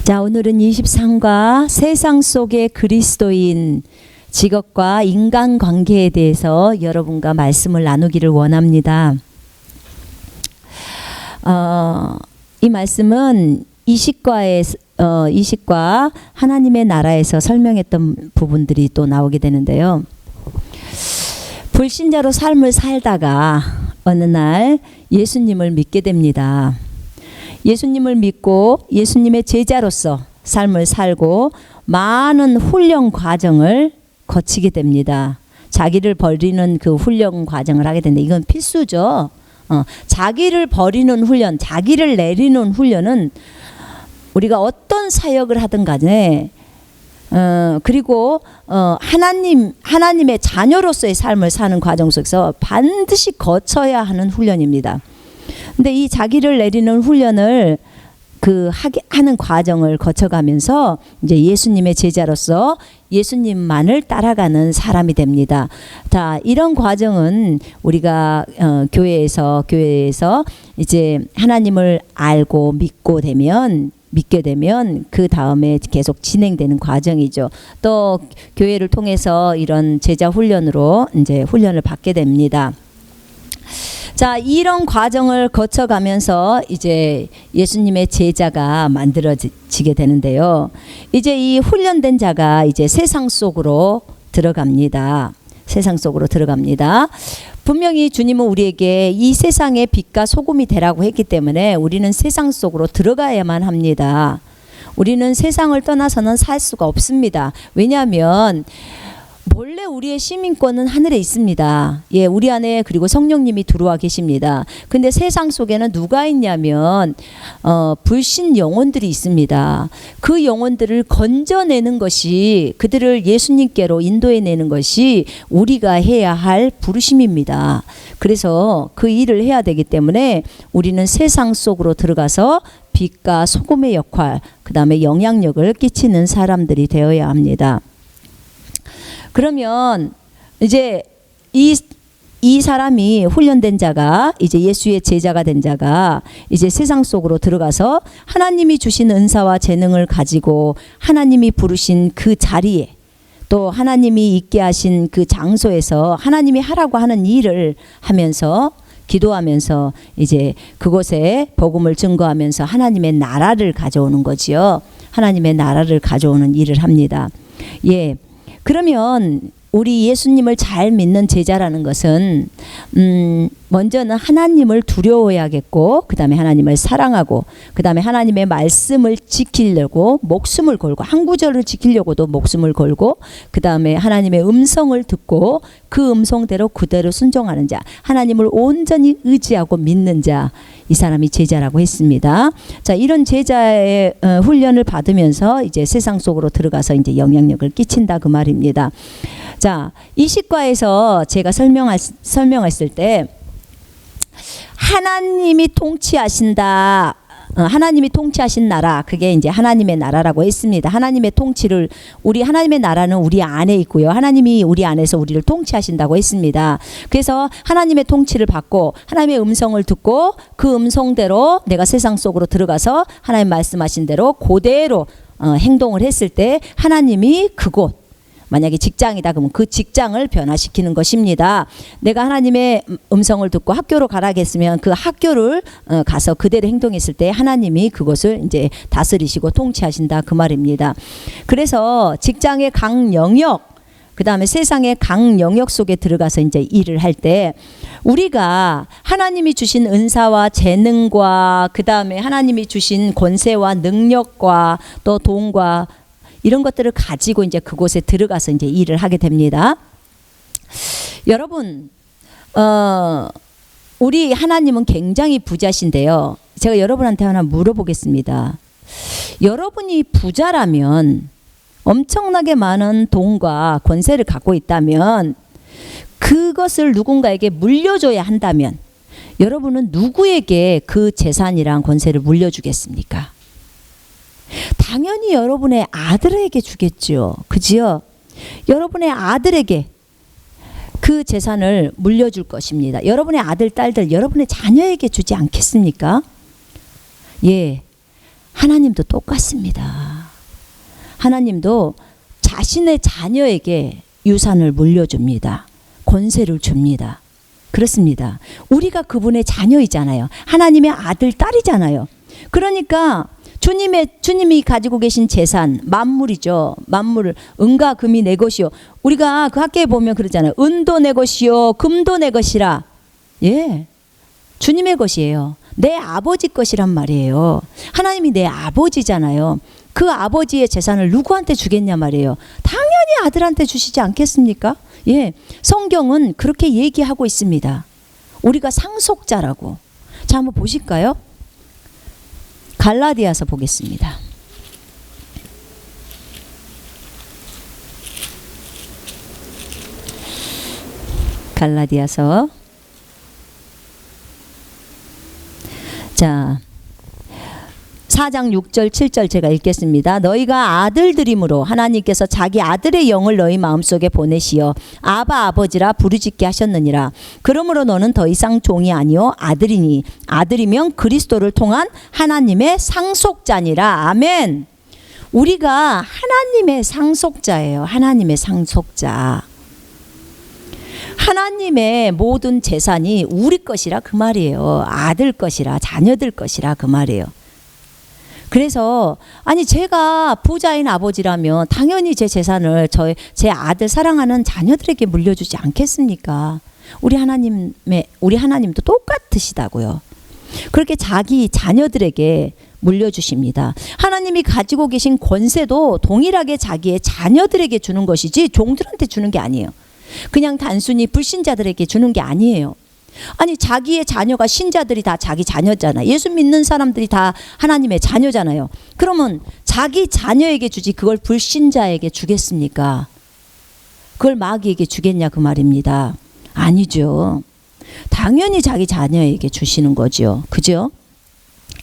자, 오늘은 23과 세상 속의 그리스도인 직업과 인간관계에 대해서 여러분과 말씀을 나누기를 원합니다. 이 말씀은 이식과 하나님의 나라에서 설명했던 부분들이 또 나오게 되는데요. 불신자로 삶을 살다가 어느 날 예수님을 믿게 됩니다. 예수님을 믿고 예수님의 제자로서 삶을 살고 많은 훈련 과정을 거치게 됩니다. 자기를 버리는 그 훈련 과정을 하게 되는데 이건 필수죠. 자기를 버리는 훈련, 자기를 내리는 훈련은 우리가 어떤 사역을 하든 간에 그리고 하나님의 자녀로서의 삶을 사는 과정 속에서 반드시 거쳐야 하는 훈련입니다. 근데 이 자기를 내리는 훈련을 하는 과정을 거쳐가면서 이제 예수님의 제자로서 예수님만을 따라가는 사람이 됩니다. 자, 이런 과정은 우리가 교회에서 이제 하나님을 알고 믿게 되면 그 다음에 계속 진행되는 과정이죠. 또 교회를 통해서 이런 제자 훈련으로 이제 훈련을 받게 됩니다. 자, 이런 과정을 거쳐가면서 이제 예수님의 제자가 만들어지게 되는데요. 이제 이 훈련된 자가 이제 세상 속으로 들어갑니다. 세상 속으로 들어갑니다. 분명히 주님은 우리에게 이 세상의 빛과 소금이 되라고 했기 때문에 우리는 세상 속으로 들어가야만 합니다. 우리는 세상을 떠나서는 살 수가 없습니다. 왜냐하면 본래 우리의 시민권은 하늘에 있습니다. 예, 우리 안에 그리고 성령님이 들어와 계십니다. 근데 세상 속에는 누가 있냐면 불신 영혼들이 있습니다. 그 영혼들을 건져내는 것이, 그들을 예수님께로 인도해내는 것이 우리가 해야 할 부르심입니다. 그래서 그 일을 해야 되기 때문에 우리는 세상 속으로 들어가서 빛과 소금의 역할, 그 다음에 영향력을 끼치는 사람들이 되어야 합니다. 그러면 이제 이 사람이 훈련된 자가, 이제 예수의 제자가 된 자가 이제 세상 속으로 들어가서 하나님이 주신 은사와 재능을 가지고 하나님이 부르신 그 자리에, 또 하나님이 있게 하신 그 장소에서 하나님이 하라고 하는 일을 하면서 기도하면서 이제 그곳에 복음을 증거하면서 하나님의 나라를 가져오는 거지요. 하나님의 나라를 가져오는 일을 합니다. 예. 그러면 우리 예수님을 잘 믿는 제자라는 것은 먼저는 하나님을 두려워해야겠고, 그 다음에 하나님을 사랑하고, 그 다음에 하나님의 말씀을 지키려고 목숨을 걸고, 한 구절을 지키려고도 목숨을 걸고, 그 다음에 하나님의 음성을 듣고 그 음성대로 그대로 순종하는 자, 하나님을 온전히 의지하고 믿는 자, 이 사람이 제자라고 했습니다. 자, 이런 제자의 훈련을 받으면서 이제 세상 속으로 들어가서 이제 영향력을 끼친다, 그 말입니다. 자, 이식과에서 제가 설명했을 때 하나님이 통치하신다. 하나님이 통치하신 나라, 그게 이제 하나님의 나라라고 했습니다. 하나님의 통치를, 하나님의 나라는 우리 안에 있고요. 하나님이 우리 안에서 우리를 통치하신다고 했습니다. 그래서 하나님의 통치를 받고 하나님의 음성을 듣고 그 음성대로 내가 세상 속으로 들어가서 하나님 말씀하신 대로 그대로 행동을 했을 때 하나님이 그곳, 만약에 직장이다 그러면 그 직장을 변화시키는 것입니다. 내가 하나님의 음성을 듣고 학교로 가라겠으면 그 학교를 가서 그대로 행동했을 때 하나님이 그것을 이제 다스리시고 통치하신다, 그 말입니다. 그래서 직장의 각 영역, 그 다음에 세상의 각 영역 속에 들어가서 이제 일을 할 때 우리가 하나님이 주신 은사와 재능과 그 다음에 하나님이 주신 권세와 능력과 또 돈과 이런 것들을 가지고 이제 그곳에 들어가서 이제 일을 하게 됩니다. 여러분, 우리 하나님은 굉장히 부자신데요. 제가 여러분한테 하나 물어보겠습니다. 여러분이 부자라면, 엄청나게 많은 돈과 권세를 갖고 있다면, 그것을 누군가에게 물려줘야 한다면 여러분은 누구에게 그 재산이랑 권세를 물려주겠습니까? 당연히 여러분의 아들에게 주겠죠. 그지요? 여러분의 아들에게 그 재산을 물려줄 것입니다. 여러분의 아들, 딸들, 여러분의 자녀에게 주지 않겠습니까? 예. 하나님도 똑같습니다. 하나님도 자신의 자녀에게 유산을 물려줍니다. 권세를 줍니다. 그렇습니다. 우리가 그분의 자녀이잖아요. 하나님의 아들, 딸이잖아요. 그러니까 주님이 가지고 계신 재산, 만물이죠. 만물을 은과 금이 내 것이요. 우리가 그 학계에 보면 그러잖아요. 은도 내 것이요, 금도 내 것이라. 예, 주님의 것이에요. 내 아버지 것이란 말이에요. 하나님이 내 아버지잖아요. 그 아버지의 재산을 누구한테 주겠냐 말이에요. 당연히 아들한테 주시지 않겠습니까? 예, 성경은 그렇게 얘기하고 있습니다. 우리가 상속자라고. 자, 한번 보실까요? 갈라디아서 보겠습니다. 갈라디아서. 자, 4장 6절 7절 제가 읽겠습니다. 너희가 아들들이므로 하나님께서 자기 아들의 영을 너희 마음속에 보내시어 아바 아버지라 부르짖게 하셨느니라. 그러므로 너는 더 이상 종이 아니요 아들이니 아들이면 그리스도를 통한 하나님의 상속자니라. 아멘. 우리가 하나님의 상속자예요. 하나님의 상속자. 하나님의 모든 재산이 우리 것이라 그 말이에요. 아들 것이라, 자녀들 것이라 그 말이에요. 그래서 아니 제가 부자인 아버지라면 당연히 제 재산을 제 아들 사랑하는 자녀들에게 물려주지 않겠습니까? 우리 하나님도 똑같으시다고요. 그렇게 자기 자녀들에게 물려주십니다. 하나님이 가지고 계신 권세도 동일하게 자기의 자녀들에게 주는 것이지 종들한테 주는 게 아니에요. 그냥 단순히 불신자들에게 주는 게 아니에요. 아니 자기의 자녀가 신자들이 다 자기 자녀잖아. 예수 믿는 사람들이 다 하나님의 자녀잖아요. 그러면 자기 자녀에게 주지 그걸 불신자에게 주겠습니까? 그걸 마귀에게 주겠냐 그 말입니다. 아니죠. 당연히 자기 자녀에게 주시는 거죠. 그죠?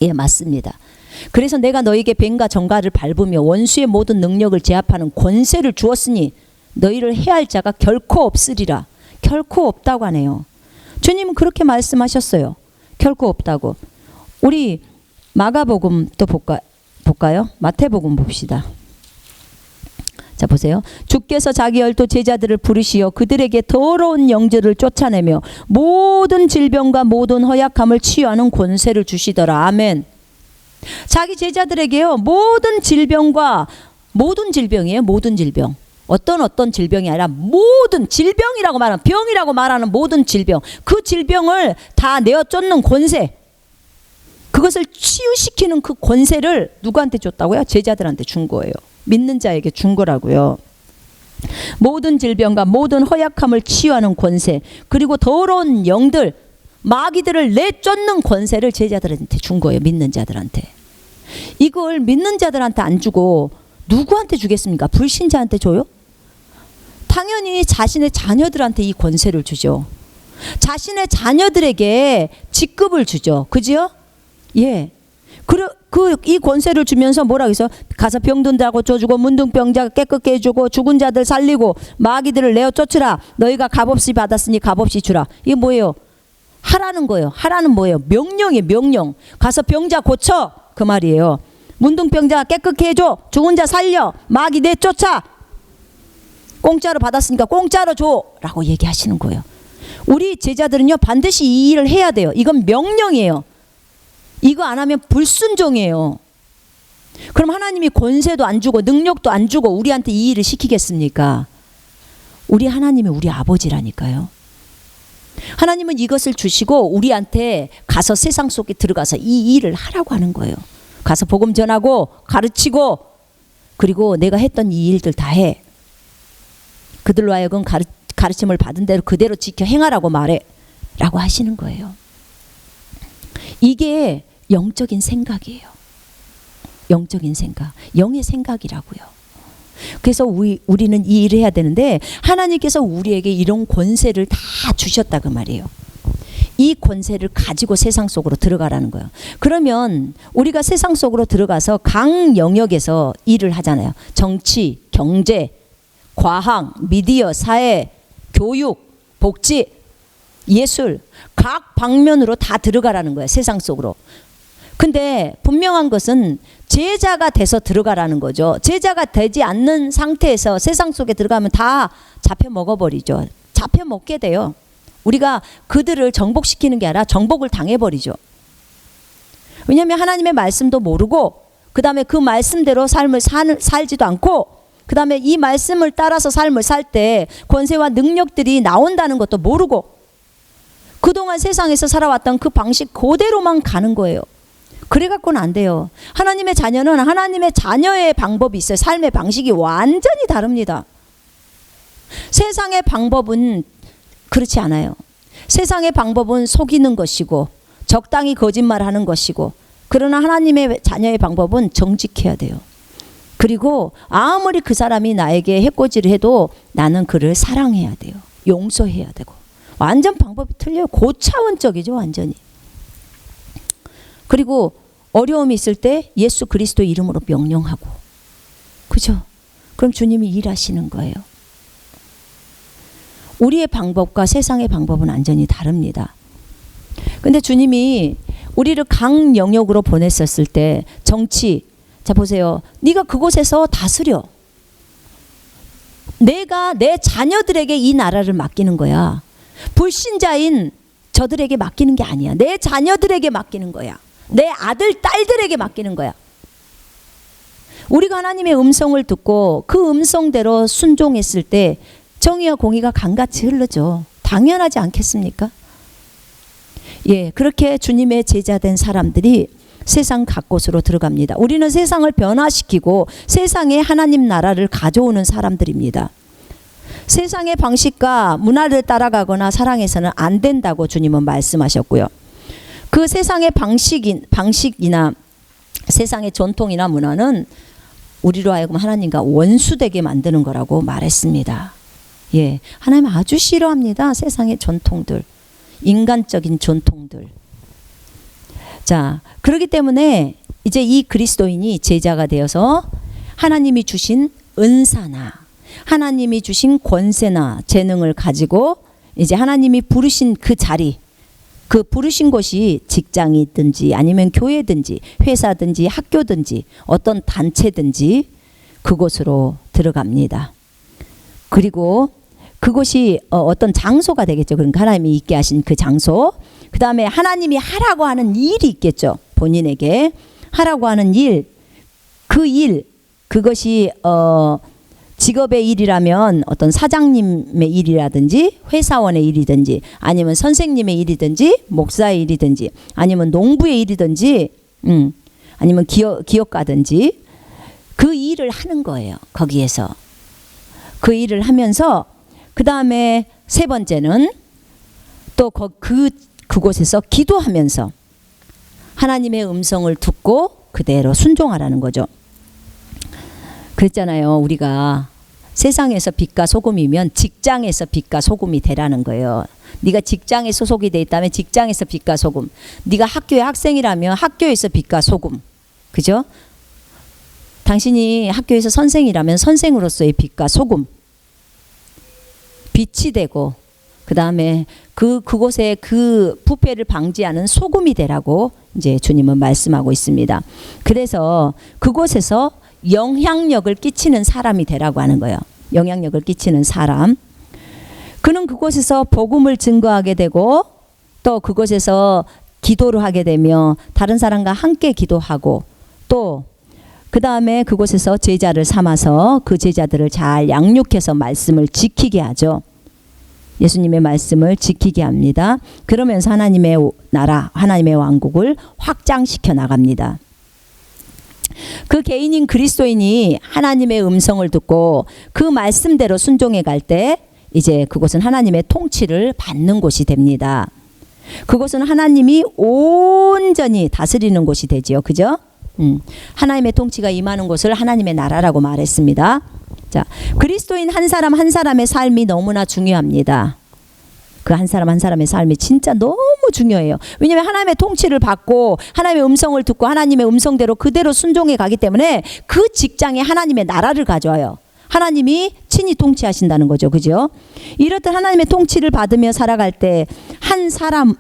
예, 맞습니다. 그래서 내가 너에게 뱀과 정갈을 밟으며 원수의 모든 능력을 제압하는 권세를 주었으니 너희를 해할 자가 결코 없으리라. 결코 없다고 하네요. 주님은 그렇게 말씀하셨어요. 결코 없다고. 우리 마가복음 또 볼까요? 마태복음 봅시다. 자 보세요. 주께서 자기 열두 제자들을 부르시어 그들에게 더러운 영들을 쫓아내며 모든 질병과 모든 허약함을 치유하는 권세를 주시더라. 아멘. 자기 제자들에게요. 모든 질병과 모든 질병이에요. 모든 질병. 어떤 질병이 아니라 모든 질병이라고 말하는 병이라고 말하는 모든 질병, 그 질병을 다 내어 쫓는 권세, 그것을 치유시키는 그 권세를 누구한테 줬다고요? 제자들한테 준 거예요. 믿는 자에게 준 거라고요. 모든 질병과 모든 허약함을 치유하는 권세, 그리고 더러운 영들, 마귀들을 내쫓는 권세를 제자들한테 준 거예요. 믿는 자들한테. 이걸 믿는 자들한테 안 주고 누구한테 주겠습니까? 불신자한테 줘요? 당연히 자신의 자녀들한테 이 권세를 주죠. 자신의 자녀들에게 직급을 주죠. 그죠? 예. 이 권세를 주면서 뭐라고 해서 가서 병든 자고 쪄주고 문둥병자 깨끗게 해주고 죽은 자들 살리고 마귀들을 내어 쫓으라. 너희가 값없이 받았으니 값없이 주라. 이게 뭐예요? 하라는 거예요. 하라는 뭐예요? 명령이에요. 명령. 가서 병자 고쳐. 그 말이에요. 문둥병자 깨끗게 해줘. 죽은 자 살려. 마귀 내쫓아. 공짜로 받았으니까 공짜로 줘. 라고 얘기하시는 거예요. 우리 제자들은요 반드시 이 일을 해야 돼요. 이건 명령이에요. 이거 안 하면 불순종이에요. 그럼 하나님이 권세도 안 주고 능력도 안 주고 우리한테 이 일을 시키겠습니까? 우리 하나님이 우리 아버지라니까요. 하나님은 이것을 주시고 우리한테 가서 세상 속에 들어가서 이 일을 하라고 하는 거예요. 가서 복음 전하고 가르치고 그리고 내가 했던 이 일들 다 해. 그들로 하여금 가르침을 받은 대로 그대로 지켜 행하라고 말해 라고 하시는 거예요. 이게 영적인 생각이에요. 영적인 생각. 영의 생각이라고요. 그래서 우리는 이 일을 해야 되는데 하나님께서 우리에게 이런 권세를 다 주셨다 그 말이에요. 이 권세를 가지고 세상 속으로 들어가라는 거예요. 그러면 우리가 세상 속으로 들어가서 각 영역에서 일을 하잖아요. 정치, 경제, 과학, 미디어, 사회, 교육, 복지, 예술 각 방면으로 다 들어가라는 거예요. 세상 속으로. 근데 분명한 것은 제자가 돼서 들어가라는 거죠. 제자가 되지 않는 상태에서 세상 속에 들어가면 다 잡혀 먹어버리죠. 잡혀 먹게 돼요. 우리가 그들을 정복시키는 게 아니라 정복을 당해버리죠. 왜냐하면 하나님의 말씀도 모르고 그 다음에 그 말씀대로 삶을 살지도 않고 그 다음에 이 말씀을 따라서 삶을 살 때 권세와 능력들이 나온다는 것도 모르고 그동안 세상에서 살아왔던 그 방식 그대로만 가는 거예요. 그래갖고는 안 돼요. 하나님의 자녀는 하나님의 자녀의 방법이 있어요. 삶의 방식이 완전히 다릅니다. 세상의 방법은 그렇지 않아요. 세상의 방법은 속이는 것이고 적당히 거짓말하는 것이고, 그러나 하나님의 자녀의 방법은 정직해야 돼요. 그리고 아무리 그 사람이 나에게 해코지를 해도 나는 그를 사랑해야 돼요. 용서해야 되고. 완전 방법이 틀려요. 고차원적이죠, 완전히. 그리고 어려움이 있을 때 예수 그리스도 이름으로 명령하고, 그죠? 그럼 주님이 일하시는 거예요. 우리의 방법과 세상의 방법은 완전히 다릅니다. 근데 주님이 우리를 각 영역으로 보냈었을 때 정치, 자 보세요. 네가 그곳에서 다스려. 내가 내 자녀들에게 이 나라를 맡기는 거야. 불신자인 저들에게 맡기는 게 아니야. 내 자녀들에게 맡기는 거야. 내 아들, 딸들에게 맡기는 거야. 우리가 하나님의 음성을 듣고 그 음성대로 순종했을 때 정의와 공의가 강같이 흐르죠. 당연하지 않겠습니까? 예, 그렇게 주님의 제자된 사람들이 세상 각곳으로 들어갑니다. 우리는 세상을 변화시키고 세상에 하나님 나라를 가져오는 사람들입니다. 세상의 방식과 문화를 따라가거나 사랑해서는 안 된다고 주님은 말씀하셨고요. 그 세상의 방식이나 세상의 전통이나 문화는 우리로 하여금 하나님과 원수되게 만드는 거라고 말했습니다. 예, 하나님 아주 싫어합니다. 세상의 전통들, 인간적인 전통들. 자, 그렇기 때문에 이제 이 그리스도인이 제자가 되어서 하나님이 주신 은사나 하나님이 주신 권세나 재능을 가지고 이제 하나님이 부르신 그 자리, 그 부르신 곳이 직장이든지 아니면 교회든지 회사든지 학교든지 어떤 단체든지 그곳으로 들어갑니다. 그리고 그곳이 어떤 장소가 되겠죠. 그러니까 하나님이 있게 하신 그 장소, 그 다음에 하나님이 하라고 하는 일이 있겠죠. 본인에게 하라고 하는 일, 그 일, 그것이 직업의 일이라면 어떤 사장님의 일이라든지 회사원의 일이든지 아니면 선생님의 일이든지 목사의 일이든지 아니면 농부의 일이든지 아니면 기업가든지 그 일을 하는 거예요. 거기에서 그 일을 하면서 그 다음에 세 번째는 또 그곳에서 기도하면서 하나님의 음성을 듣고 그대로 순종하라는 거죠. 그랬잖아요. 우리가 세상에서 빛과 소금이면 직장에서 빛과 소금이 되라는 거예요. 네가 직장에 소속이 돼 있다면 직장에서 빛과 소금, 네가 학교의 학생이라면 학교에서 빛과 소금, 그죠? 당신이 학교에서 선생이라면 선생으로서의 빛과 소금, 빛이 되고 그 다음에 그곳에 그 부패를 방지하는 소금이 되라고 이제 주님은 말씀하고 있습니다. 그래서 그곳에서 영향력을 끼치는 사람이 되라고 하는 거예요. 영향력을 끼치는 사람. 그는 그곳에서 복음을 증거하게 되고 또 그곳에서 기도를 하게 되며 다른 사람과 함께 기도하고 또 그 다음에 그곳에서 제자를 삼아서 그 제자들을 잘 양육해서 말씀을 지키게 하죠. 예수님의 말씀을 지키게 합니다. 그러면서 하나님의 나라, 하나님의 왕국을 확장시켜 나갑니다. 그 개인인 그리스도인이 하나님의 음성을 듣고 그 말씀대로 순종해 갈 때 이제 그곳은 하나님의 통치를 받는 곳이 됩니다. 그곳은 하나님이 온전히 다스리는 곳이 되지요. 그죠? 하나님의 통치가 임하는 곳을 하나님의 나라라고 말했습니다. 자, 그리스도인 한 사람 한 사람의 삶이 너무나 중요합니다. 그 한 사람 한 사람의 삶이 진짜 너무 중요해요. 왜냐하면 하나님의 통치를 받고 하나님의 음성을 듣고 하나님의 음성대로 그대로 순종해 가기 때문에 그 직장에 하나님의 나라를 가져와요. 하나님이 친히 통치하신다는 거죠. 그죠? 이렇듯 하나님의 통치를 받으며 살아갈 때 한 사람,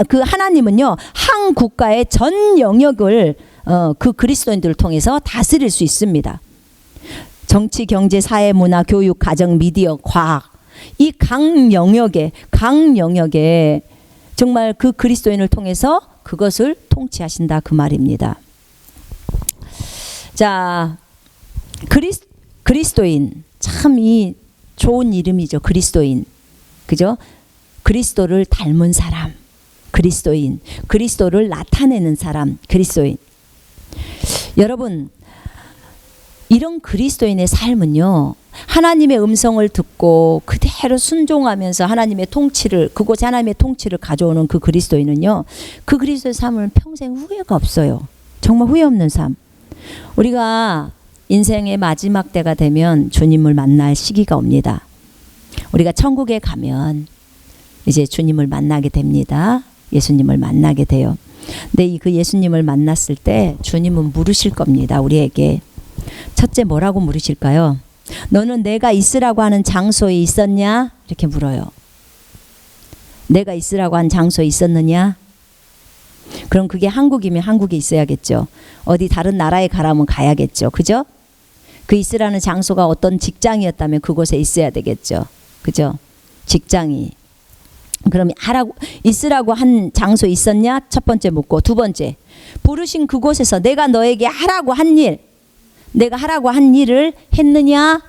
그 하나님은요, 한 국가의 전 영역을 그 그리스도인들을 통해서 다스릴 수 있습니다. 정치, 경제, 사회, 문화, 교육, 가정, 미디어, 과학, 이 각 영역에 정말 그 그리스도인을 통해서 그것을 통치하신다, 그 말입니다. 자, 그리스도인, 참 이 좋은 이름이죠. 그리스도인, 그죠? 그리스도를 닮은 사람, 그리스도인, 그리스도를 나타내는 사람, 그리스도인. 여러분, 이런 그리스도인의 삶은요, 하나님의 음성을 듣고 그대로 순종하면서 하나님의 통치를, 그곳에 하나님의 통치를 가져오는 그 그리스도인은요, 그 그리스도의 삶은 평생 후회가 없어요. 정말 후회 없는 삶. 우리가 인생의 마지막 때가 되면 주님을 만날 시기가 옵니다. 우리가 천국에 가면 이제 주님을 만나게 됩니다. 예수님을 만나게 돼요. 근데 그 예수님을 만났을 때 주님은 물으실 겁니다. 우리에게. 첫째, 뭐라고 물으실까요? 너는 내가 있으라고 하는 장소에 있었냐? 이렇게 물어요. 내가 있으라고 한 장소에 있었느냐? 그럼 그게 한국이면 한국에 있어야겠죠. 어디 다른 나라에 가라면 가야겠죠. 그죠? 그 있으라는 장소가 어떤 직장이었다면 그곳에 있어야 되겠죠. 그죠? 직장이. 그럼 있으라고 한 장소 있었냐? 첫 번째 묻고, 두 번째, 부르신 그곳에서 내가 너에게 하라고 한 일, 내가 하라고 한 일을 했느냐?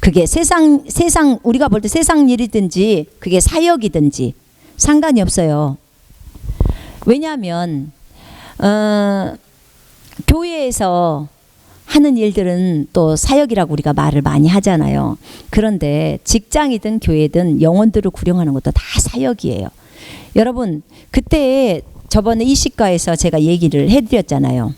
그게 세상 우리가 볼 때 세상 일이든지 그게 사역이든지 상관이 없어요. 왜냐하면 교회에서 하는 일들은 또 사역이라고 우리가 말을 많이 하잖아요. 그런데 직장이든 교회든 영혼들을 구령하는 것도 다 사역이에요. 여러분, 그때 저번에 이시가에서 제가 얘기를 해드렸잖아요.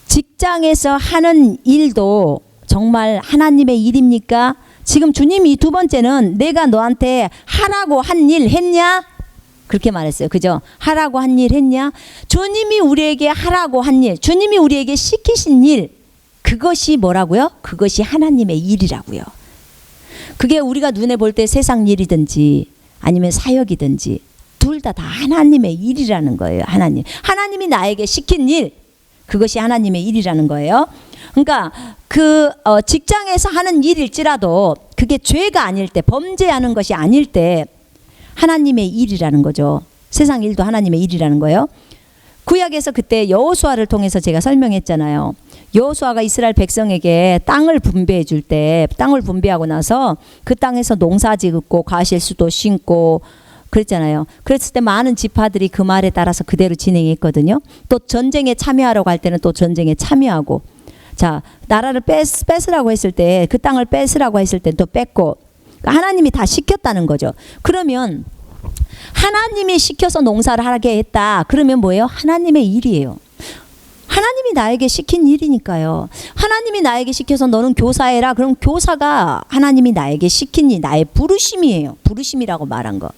직장에서 하는 일도 정말 하나님의 일입니까? 지금 주님이 두 번째는 내가 너한테 하라고 한 일 했냐? 그렇게 말했어요. 그죠? 하라고 한 일 했냐? 주님이 우리에게 하라고 한 일, 주님이 우리에게 시키신 일, 그것이 뭐라고요? 그것이 하나님의 일이라고요. 그게 우리가 눈에 볼 때 세상 일이든지 아니면 사역이든지 둘 다 하나님의 일이라는 거예요. 하나님이 나에게 시킨 일, 그것이 하나님의 일이라는 거예요. 그러니까 직장에서 하는 일일지라도 그게 죄가 아닐 때, 범죄하는 것이 아닐 때 하나님의 일이라는 거죠. 세상 일도 하나님의 일이라는 거예요. 구약에서 그때 여호수아를 통해서 제가 설명했잖아요. 여호수아가 이스라엘 백성에게 땅을 분배해 줄 때, 땅을 분배하고 나서 그 땅에서 농사 짓고 과실수도 심고 그랬잖아요. 그랬을 때 많은 지파들이 그 말에 따라서 그대로 진행했거든요. 또 전쟁에 참여하러 갈 때는 또 전쟁에 참여하고, 자, 나라를 뺏으라고 했을 때, 그 땅을 뺏으라고 했을 때 또 뺏고, 하나님이 다 시켰다는 거죠. 그러면 하나님이 시켜서 농사를 하게 했다. 그러면 뭐예요? 하나님의 일이에요. 하나님이 나에게 시킨 일이니까요. 하나님이 나에게 시켜서 너는 교사해라. 그럼 교사가 하나님이 나에게 시킨 일, 나의 부르심이에요. 부르심이라고 말한 거.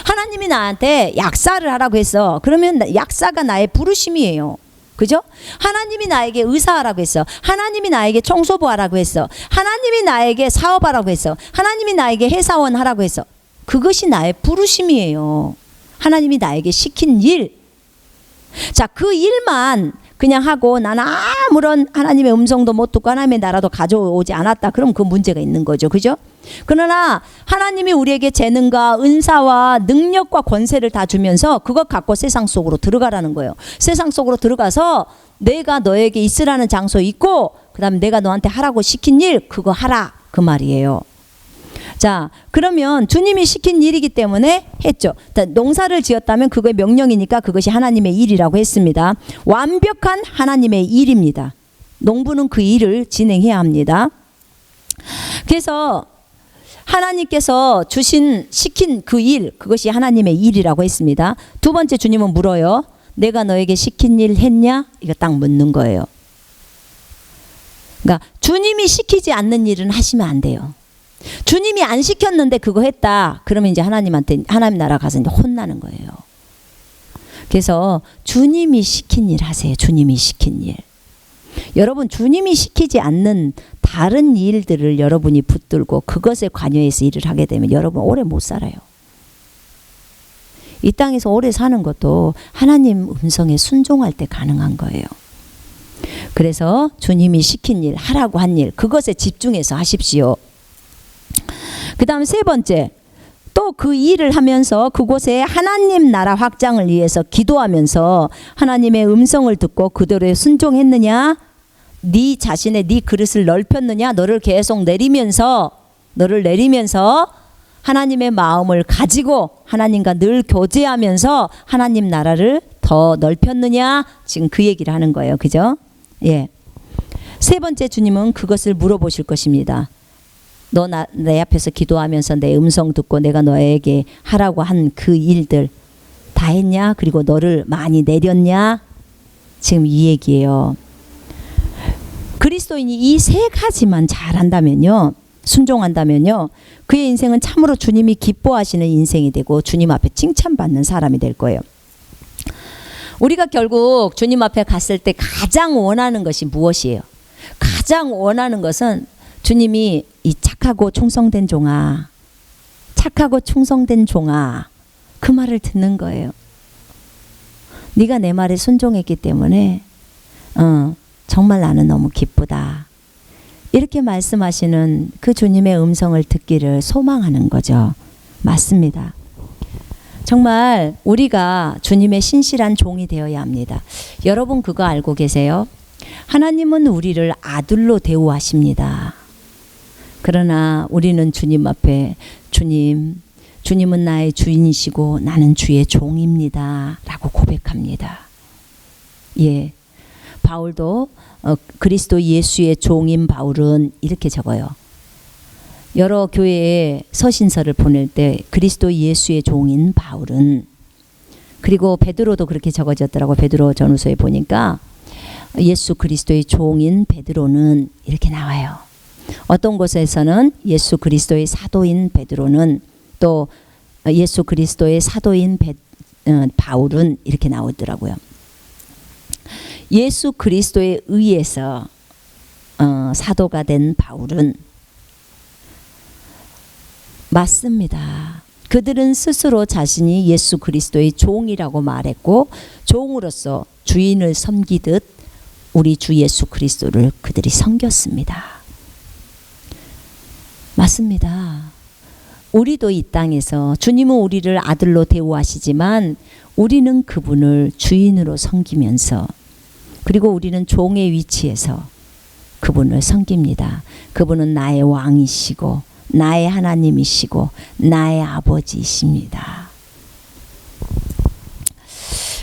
하나님이 나한테 약사를 하라고 했어. 그러면 약사가 나의 부르심이에요. 그죠? 하나님이 나에게 의사하라고 했어. 하나님이 나에게 청소부 하라고 했어. 하나님이 나에게 사업하라고 했어. 하나님이 나에게 회사원 하라고 했어. 그것이 나의 부르심이에요. 하나님이 나에게 시킨 일. 자, 그 일만 그냥 하고 나는 아무런 하나님의 음성도 못 듣고 하나님의 나라도 가져오지 않았다. 그럼 그 문제가 있는 거죠. 그죠? 그러나 하나님이 우리에게 재능과 은사와 능력과 권세를 다 주면서 그것 갖고 세상 속으로 들어가라는 거예요. 세상 속으로 들어가서 내가 너에게 있으라는 장소에 있고, 그 다음에 내가 너한테 하라고 시킨 일, 그거 하라, 그 말이에요. 자, 그러면 주님이 시킨 일이기 때문에 했죠. 농사를 지었다면 그거의 명령이니까 그것이 하나님의 일이라고 했습니다. 완벽한 하나님의 일입니다. 농부는 그 일을 진행해야 합니다. 그래서 하나님께서 시킨 그 일, 그것이 하나님의 일이라고 했습니다. 두 번째, 주님은 물어요. 내가 너에게 시킨 일 했냐? 이거 딱 묻는 거예요. 그러니까 주님이 시키지 않는 일은 하시면 안 돼요. 주님이 안 시켰는데 그거 했다. 그러면 이제 하나님한테, 하나님 나라 가서 이제 혼나는 거예요. 그래서 주님이 시킨 일 하세요. 주님이 시킨 일. 여러분, 주님이 시키지 않는 다른 일들을 여러분이 붙들고 그것에 관여해서 일을 하게 되면 여러분 오래 못 살아요. 이 땅에서 오래 사는 것도 하나님 음성에 순종할 때 가능한 거예요. 그래서 주님이 시킨 일, 하라고 한 일, 그것에 집중해서 하십시오. 그 다음 세 번째, 또 그 일을 하면서 그곳에 하나님 나라 확장을 위해서 기도하면서 하나님의 음성을 듣고 그대로 순종했느냐, 네 자신의 네 그릇을 넓혔느냐, 너를 내리면서 하나님의 마음을 가지고 하나님과 늘 교제하면서 하나님 나라를 더 넓혔느냐, 지금 그 얘기를 하는 거예요. 그죠? 예. 세 번째, 주님은 그것을 물어보실 것입니다. 너 내 앞에서 기도하면서 내 음성 듣고 내가 너에게 하라고 한 그 일들 다 했냐? 그리고 너를 많이 내렸냐? 지금 이 얘기예요. 그리스도인이 이 세 가지만 잘한다면요, 순종한다면요, 그의 인생은 참으로 주님이 기뻐하시는 인생이 되고 주님 앞에 칭찬받는 사람이 될 거예요. 우리가 결국 주님 앞에 갔을 때 가장 원하는 것이 무엇이에요? 가장 원하는 것은 주님이 이 착하고 충성된 종아, 착하고 충성된 종아, 그 말을 듣는 거예요. 네가 내 말에 순종했기 때문에 정말 나는 너무 기쁘다. 이렇게 말씀하시는 그 주님의 음성을 듣기를 소망하는 거죠. 맞습니다. 정말 우리가 주님의 신실한 종이 되어야 합니다. 여러분 그거 알고 계세요? 하나님은 우리를 아들로 대우하십니다. 그러나 우리는 주님 앞에 주님은 나의 주인이시고 나는 주의 종입니다 라고 고백합니다. 예, 바울도 그리스도 예수의 종인 바울은 이렇게 적어요. 여러 교회에 서신서를 보낼 때 그리스도 예수의 종인 바울은, 그리고 베드로도 그렇게 적어졌더라고. 베드로 전후서에 보니까 예수 그리스도의 종인 베드로는 이렇게 나와요. 어떤 곳에서는 예수 그리스도의 사도인 베드로는, 또 예수 그리스도의 사도인 바울은 이렇게 나오더라고요. 예수 그리스도에 의해서 사도가 된 바울은, 맞습니다. 그들은 스스로 자신이 예수 그리스도의 종이라고 말했고 종으로서 주인을 섬기듯 우리 주 예수 그리스도를 그들이 섬겼습니다. 맞습니다. 우리도 이 땅에서 주님은 우리를 아들로 대우하시지만 우리는 그분을 주인으로 섬기면서, 그리고 우리는 종의 위치에서 그분을 섬깁니다. 그분은 나의 왕이시고 나의 하나님이시고 나의 아버지이십니다.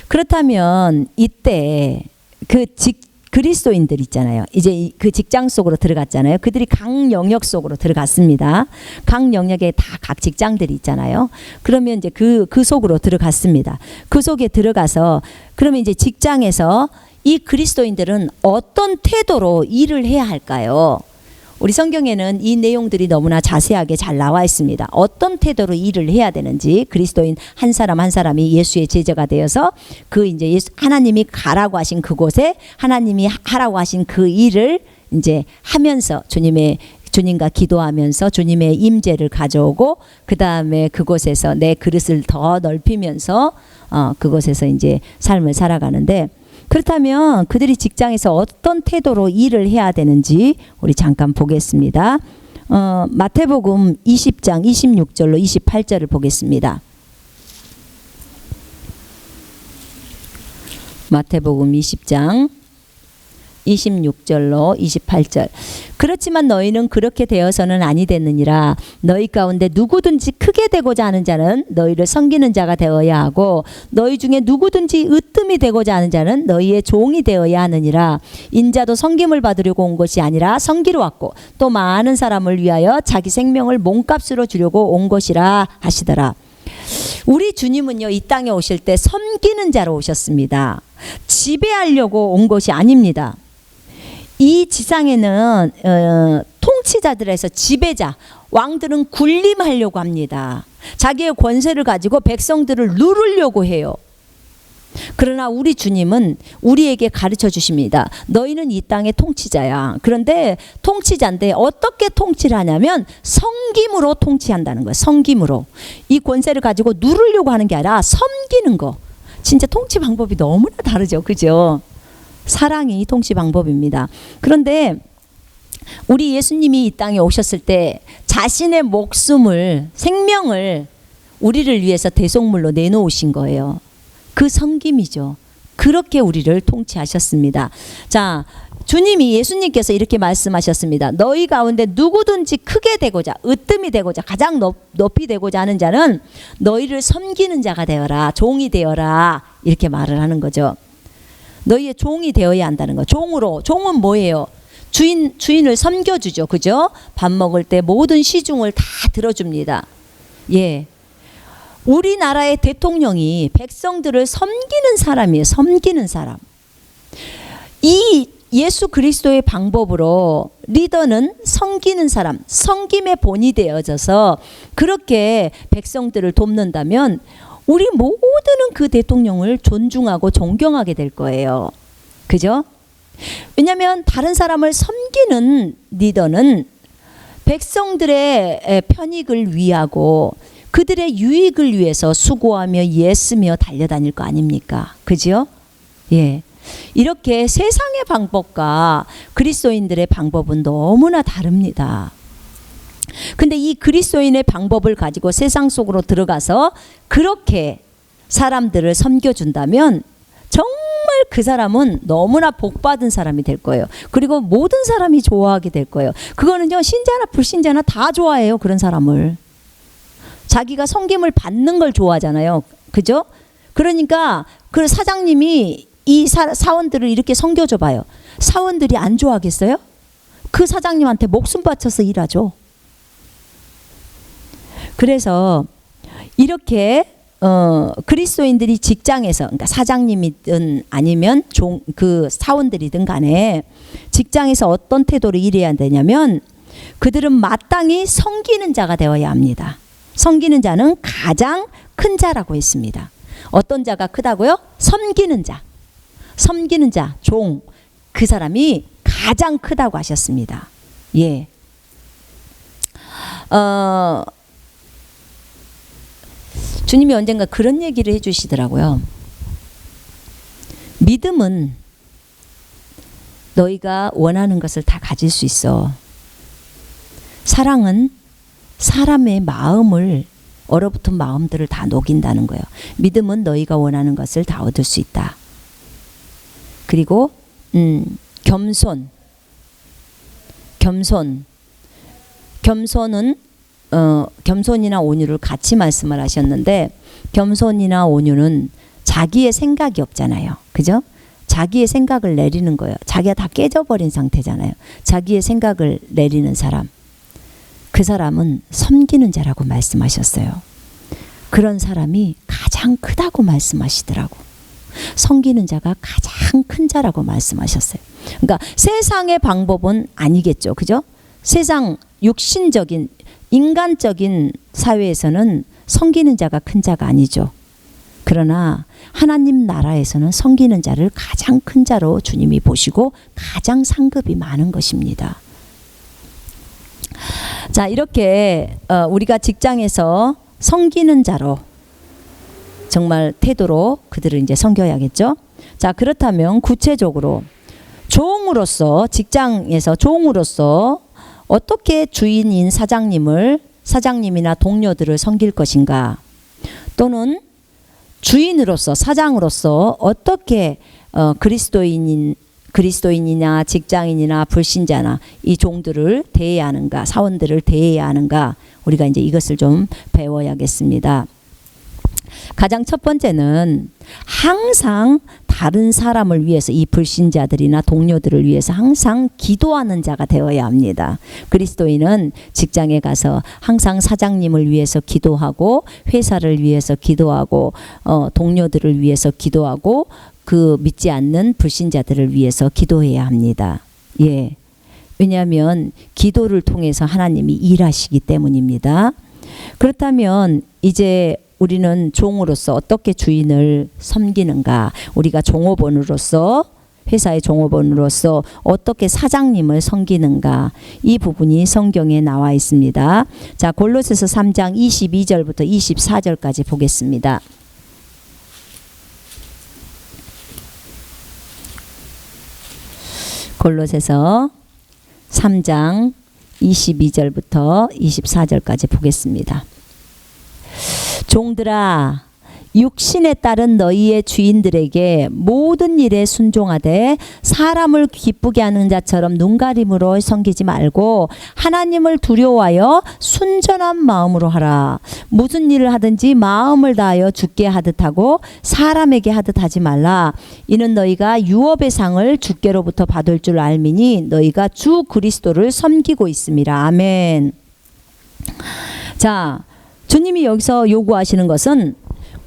그렇다면 이때 그리스도인들 있잖아요. 이제 그 직장 속으로 들어갔잖아요. 그들이 각 영역 속으로 들어갔습니다. 각 영역에 다 각 직장들이 있잖아요. 그러면 이제 그 속으로 들어갔습니다. 그 속에 들어가서 그러면 이제 직장에서 이 그리스도인들은 어떤 태도로 일을 해야 할까요? 우리 성경에는 이 내용들이 너무나 자세하게 잘 나와 있습니다. 어떤 태도로 일을 해야 되는지, 그리스도인 한 사람 한 사람이 예수의 제자가 되어서 그 이제 하나님이 가라고 하신 그곳에 하나님이 하라고 하신 그 일을 이제 하면서 주님과 기도하면서 주님의 임재를 가져오고, 그 다음에 그곳에서 내 그릇을 더 넓히면서 그곳에서 이제 삶을 살아가는데, 그렇다면 그들이 직장에서 어떤 태도로 일을 해야 되는지 우리 잠깐 보겠습니다. 마태복음 20장 26절로 28절을 보겠습니다. 마태복음 20장 26절로 28절. 그렇지만 너희는 그렇게 되어서는 아니 됐느니라. 너희 가운데 누구든지 크게 되고자 하는 자는 너희를 섬기는 자가 되어야 하고, 너희 중에 누구든지 으뜸이 되고자 하는 자는 너희의 종이 되어야 하느니라. 인자도 섬김을 받으려고 온 것이 아니라 섬기러 왔고 또 많은 사람을 위하여 자기 생명을 몸값으로 주려고 온 것이라 하시더라. 우리 주님은요, 이 땅에 오실 때 섬기는 자로 오셨습니다. 지배하려고 온 것이 아닙니다. 이 지상에는 통치자들에서 지배자, 왕들은 군림하려고 합니다. 자기의 권세를 가지고 백성들을 누르려고 해요. 그러나 우리 주님은 우리에게 가르쳐 주십니다. 너희는 이 땅의 통치자야. 그런데 통치자인데 어떻게 통치를 하냐면 섬김으로 통치한다는 거예요. 섬김으로. 이 권세를 가지고 누르려고 하는 게 아니라 섬기는 거. 진짜 통치 방법이 너무나 다르죠. 그죠? 사랑이 통치 방법입니다. 그런데 우리 예수님이 이 땅에 오셨을 때 자신의 목숨을, 생명을 우리를 위해서 대속물로 내놓으신 거예요. 그 섬김이죠. 그렇게 우리를 통치하셨습니다. 자, 주님이, 예수님께서 이렇게 말씀하셨습니다. 너희 가운데 누구든지 크게 되고자, 으뜸이 되고자, 가장 높이 되고자 하는 자는 너희를 섬기는 자가 되어라, 종이 되어라, 이렇게 말을 하는 거죠. 너희의 종이 되어야 한다는 거. 종으로. 종은 뭐예요? 주인을 섬겨주죠. 그죠? 밥 먹을 때 모든 시중을 다 들어줍니다. 예. 우리나라의 대통령이 백성들을 섬기는 사람이에요. 섬기는 사람. 이 예수 그리스도의 방법으로 리더는 섬기는 사람, 섬김의 본이 되어져서 그렇게 백성들을 돕는다면 우리 모두는 그 대통령을 존중하고 존경하게 될 거예요. 그죠? 왜냐하면 다른 사람을 섬기는 리더는 백성들의 편익을 위하고 그들의 유익을 위해서 수고하며 애쓰며 달려다닐 거 아닙니까? 그죠? 예. 이렇게 세상의 방법과 그리스도인들의 방법은 너무나 다릅니다. 근데 이 그리스도인의 방법을 가지고 세상 속으로 들어가서 그렇게 사람들을 섬겨준다면 정말 그 사람은 너무나 복받은 사람이 될 거예요. 그리고 모든 사람이 좋아하게 될 거예요. 그거는요, 신자나 불신자나 다 좋아해요. 그런 사람을. 자기가 섬김을 받는 걸 좋아하잖아요. 그죠? 그러니까 그 사장님이 이 사원들을 이렇게 섬겨줘 봐요. 사원들이 안 좋아하겠어요? 그 사장님한테 목숨 바쳐서 일하죠. 그래서 이렇게 그리스도인들이 직장에서, 그러니까 사장님이든 아니면 그 사원들이든 간에 직장에서 어떤 태도로 일해야 되냐면 그들은 마땅히 섬기는 자가 되어야 합니다. 섬기는 자는 가장 큰 자라고 했습니다. 어떤 자가 크다고요? 섬기는 자. 섬기는 자, 종. 그 사람이 가장 크다고 하셨습니다. 예. 주님이 언젠가 그런 얘기를 해주시더라고요. 믿음은 너희가 원하는 것을 다 가질 수 있어. 사랑은 사람의 마음을, 얼어붙은 마음들을 다 녹인다는 거예요. 믿음은 너희가 원하는 것을 다 얻을 수 있다. 그리고 겸손은 겸손이나 온유를 같이 말씀을 하셨는데, 겸손이나 온유는 자기의 생각이 없잖아요. 그죠? 자기의 생각을 내리는 거예요. 자기가 다 깨져버린 상태잖아요. 자기의 생각을 내리는 사람. 그 사람은 섬기는 자라고 말씀하셨어요. 그런 사람이 가장 크다고 말씀하시더라고. 섬기는 자가 가장 큰 자라고 말씀하셨어요. 그러니까 세상의 방법은 아니겠죠. 그죠? 세상 육신적인 인간적인 사회에서는 섬기는 자가 큰 자가 아니죠. 그러나 하나님 나라에서는 섬기는 자를 가장 큰 자로 주님이 보시고 가장 상급이 많은 것입니다. 자, 이렇게 우리가 직장에서 섬기는 자로 정말 태도로 그들을 이제 섬겨야겠죠. 자, 그렇다면 구체적으로 종으로서, 직장에서 종으로서 어떻게 주인인 사장님이나 동료들을 섬길 것인가, 또는 주인으로서, 사장으로서 어떻게 그리스도인이나 직장인이나 불신자나 이 종들을 대해야 하는가, 사원들을 대해야 하는가, 우리가 이제 이것을 좀 배워야겠습니다. 가장 첫 번째는 항상 다른 사람을 위해서, 이 불신자들이나 동료들을 위해서 항상 기도하는 자가 되어야 합니다. 그리스도인은 직장에 가서 항상 사장님을 위해서 기도하고, 회사를 위해서 기도하고, 동료들을 위해서 기도하고, 그 믿지 않는 불신자들을 위해서 기도해야 합니다. 예. 왜냐하면 기도를 통해서 하나님이 일하시기 때문입니다. 그렇다면 이제 우리는 종으로서 어떻게 주인을 섬기는가, 우리가 종업원으로서 회사의 종업원으로서 어떻게 사장님을 섬기는가, 이 부분이 성경에 나와 있습니다. 자, 골로새서 3장 22절부터 24절까지 보겠습니다. 골로새서 3장 22절부터 24절까지 보겠습니다. 종들아, 육신에 따른 너희의 주인들에게 모든 일에 순종하되 사람을 기쁘게 하는 자처럼 눈가림으로 섬기지 말고 하나님을 두려워하여 순전한 마음으로 하라. 무슨 일을 하든지 마음을 다하여 주께 하듯 하고 사람에게 하듯 하지 말라. 이는 너희가 유업의 상을 주께로부터 받을 줄 알미니 너희가 주 그리스도를 섬기고 있음이라. 아멘. 자, 주님이 여기서 요구하시는 것은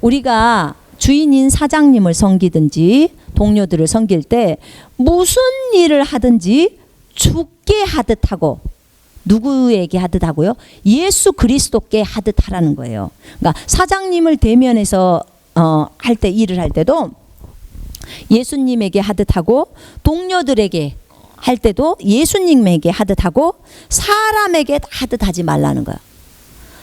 우리가 주인인 사장님을 섬기든지 동료들을 섬길 때 무슨 일을 하든지 주께 하듯 하고, 누구에게 하듯 하고요? 예수 그리스도께 하듯 하라는 거예요. 그러니까 사장님을 대면해서 할 때, 일을 할 때도 예수님에게 하듯 하고, 동료들에게 할 때도 예수님에게 하듯 하고, 사람에게 하듯 하지 말라는 거예요.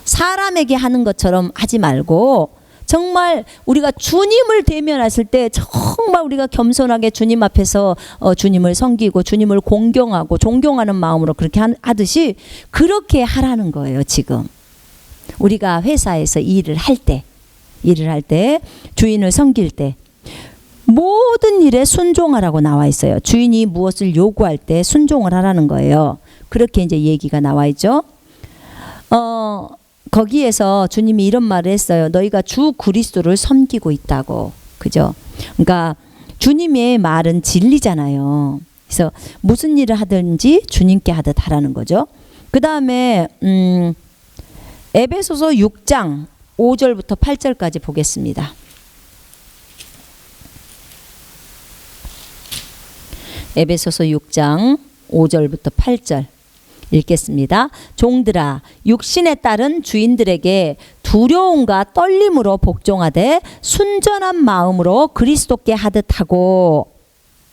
사람에게 하는 것처럼 하지 말고 정말 우리가 주님을 대면했을 때 정말 우리가 겸손하게 주님 앞에서 주님을 섬기고 주님을 공경하고 존경하는 마음으로 그렇게 하듯이 그렇게 하라는 거예요. 지금 우리가 회사에서 일을 할 때 주인을 섬길 때 모든 일에 순종하라고 나와 있어요. 주인이 무엇을 요구할 때 순종을 하라는 거예요. 그렇게 이제 얘기가 나와 있죠. 거기에서 주님이 이런 말을 했어요. 너희가 주 그리스도를 섬기고 있다고. 그죠? 그러니까 주님의 말은 진리잖아요. 그래서 무슨 일을 하든지 주님께 하듯 하라는 거죠. 그 다음에 에베소서 6장 5절부터 8절까지 보겠습니다. 에베소서 6장 5절부터 8절 읽겠습니다. 종들아, 육신에 따른 주인들에게 두려움과 떨림으로 복종하되 순전한 마음으로 그리스도께 하듯 하고,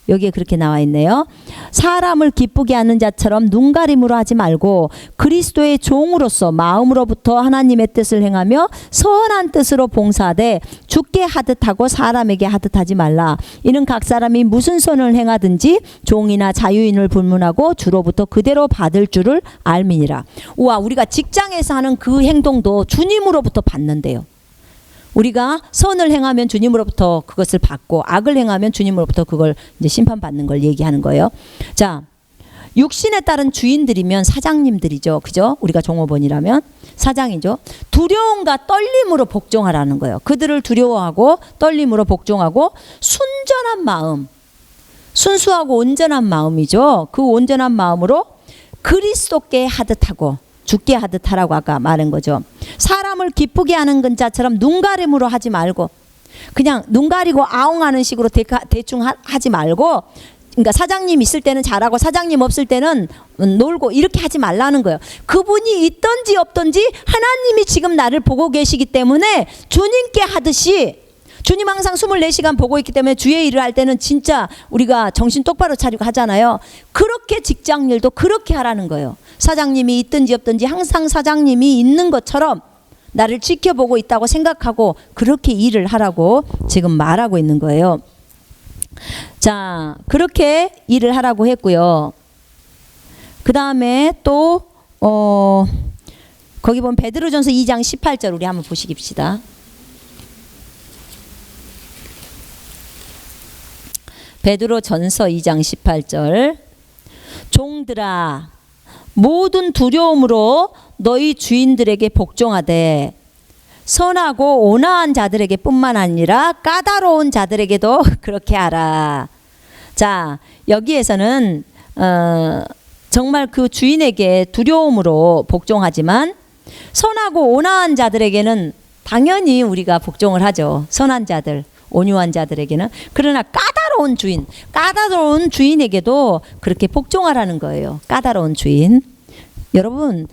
여기에 그렇게 나와 있네요. 사람을 기쁘게 하는 자처럼 눈가림으로 하지 말고 그리스도의 종으로서 마음으로부터 하나님의 뜻을 행하며 선한 뜻으로 봉사하되 주께 하듯 하고 사람에게 하듯 하지 말라. 이는 각 사람이 무슨 선을 행하든지 종이나 자유인을 불문하고 주로부터 그대로 받을 줄을 알미니라. 우와, 우리가 직장에서 하는 그 행동도 주님으로부터 받는데요. 우리가 선을 행하면 주님으로부터 그것을 받고 악을 행하면 주님으로부터 그걸 이제 심판받는 걸 얘기하는 거예요. 자, 육신에 따른 주인들이면 사장님들이죠. 그죠? 우리가 종업원이라면 사장이죠. 두려움과 떨림으로 복종하라는 거예요. 그들을 두려워하고 떨림으로 복종하고 순전한 마음, 순수하고 온전한 마음이죠. 그 온전한 마음으로 그리스도께 하듯 하고 죽게 하듯 하라고 아까 말한 거죠. 사람을 기쁘게 하는 자처럼 눈가림으로 하지 말고, 그냥 눈 가리고 아웅하는 식으로 대충 하지 말고, 그러니까 사장님 있을 때는 잘하고 사장님 없을 때는 놀고 이렇게 하지 말라는 거예요. 그분이 있던지 없던지 하나님이 지금 나를 보고 계시기 때문에 주님께 하듯이, 주님 항상 24시간 보고 있기 때문에 주의 일을 할 때는 진짜 우리가 정신 똑바로 차리고 하잖아요. 그렇게 직장 일도 그렇게 하라는 거예요. 사장님이 있든지 없든지 항상 사장님이 있는 것처럼 나를 지켜보고 있다고 생각하고 그렇게 일을 하라고 지금 말하고 있는 거예요. 자, 그렇게 일을 하라고 했고요. 그 다음에 또 거기 보면 베드로전서 2장 18절 우리 한번 보시깁시다. 베드로전서 2장 18절. 종들아, 모든 두려움으로 너희 주인들에게 복종하되 선하고 온화한 자들에게 뿐만 아니라 까다로운 자들에게도 그렇게 하라. 자, 여기에서는 정말 그 주인에게 두려움으로 복종하지만 선하고 온화한 자들에게는 당연히 우리가 복종을 하죠. 선한 자들, 온유한 자들에게는. 그러나 까다로운 주인에게도 그렇게 복종하라는 거예요. 까다로운 주인. 여러분,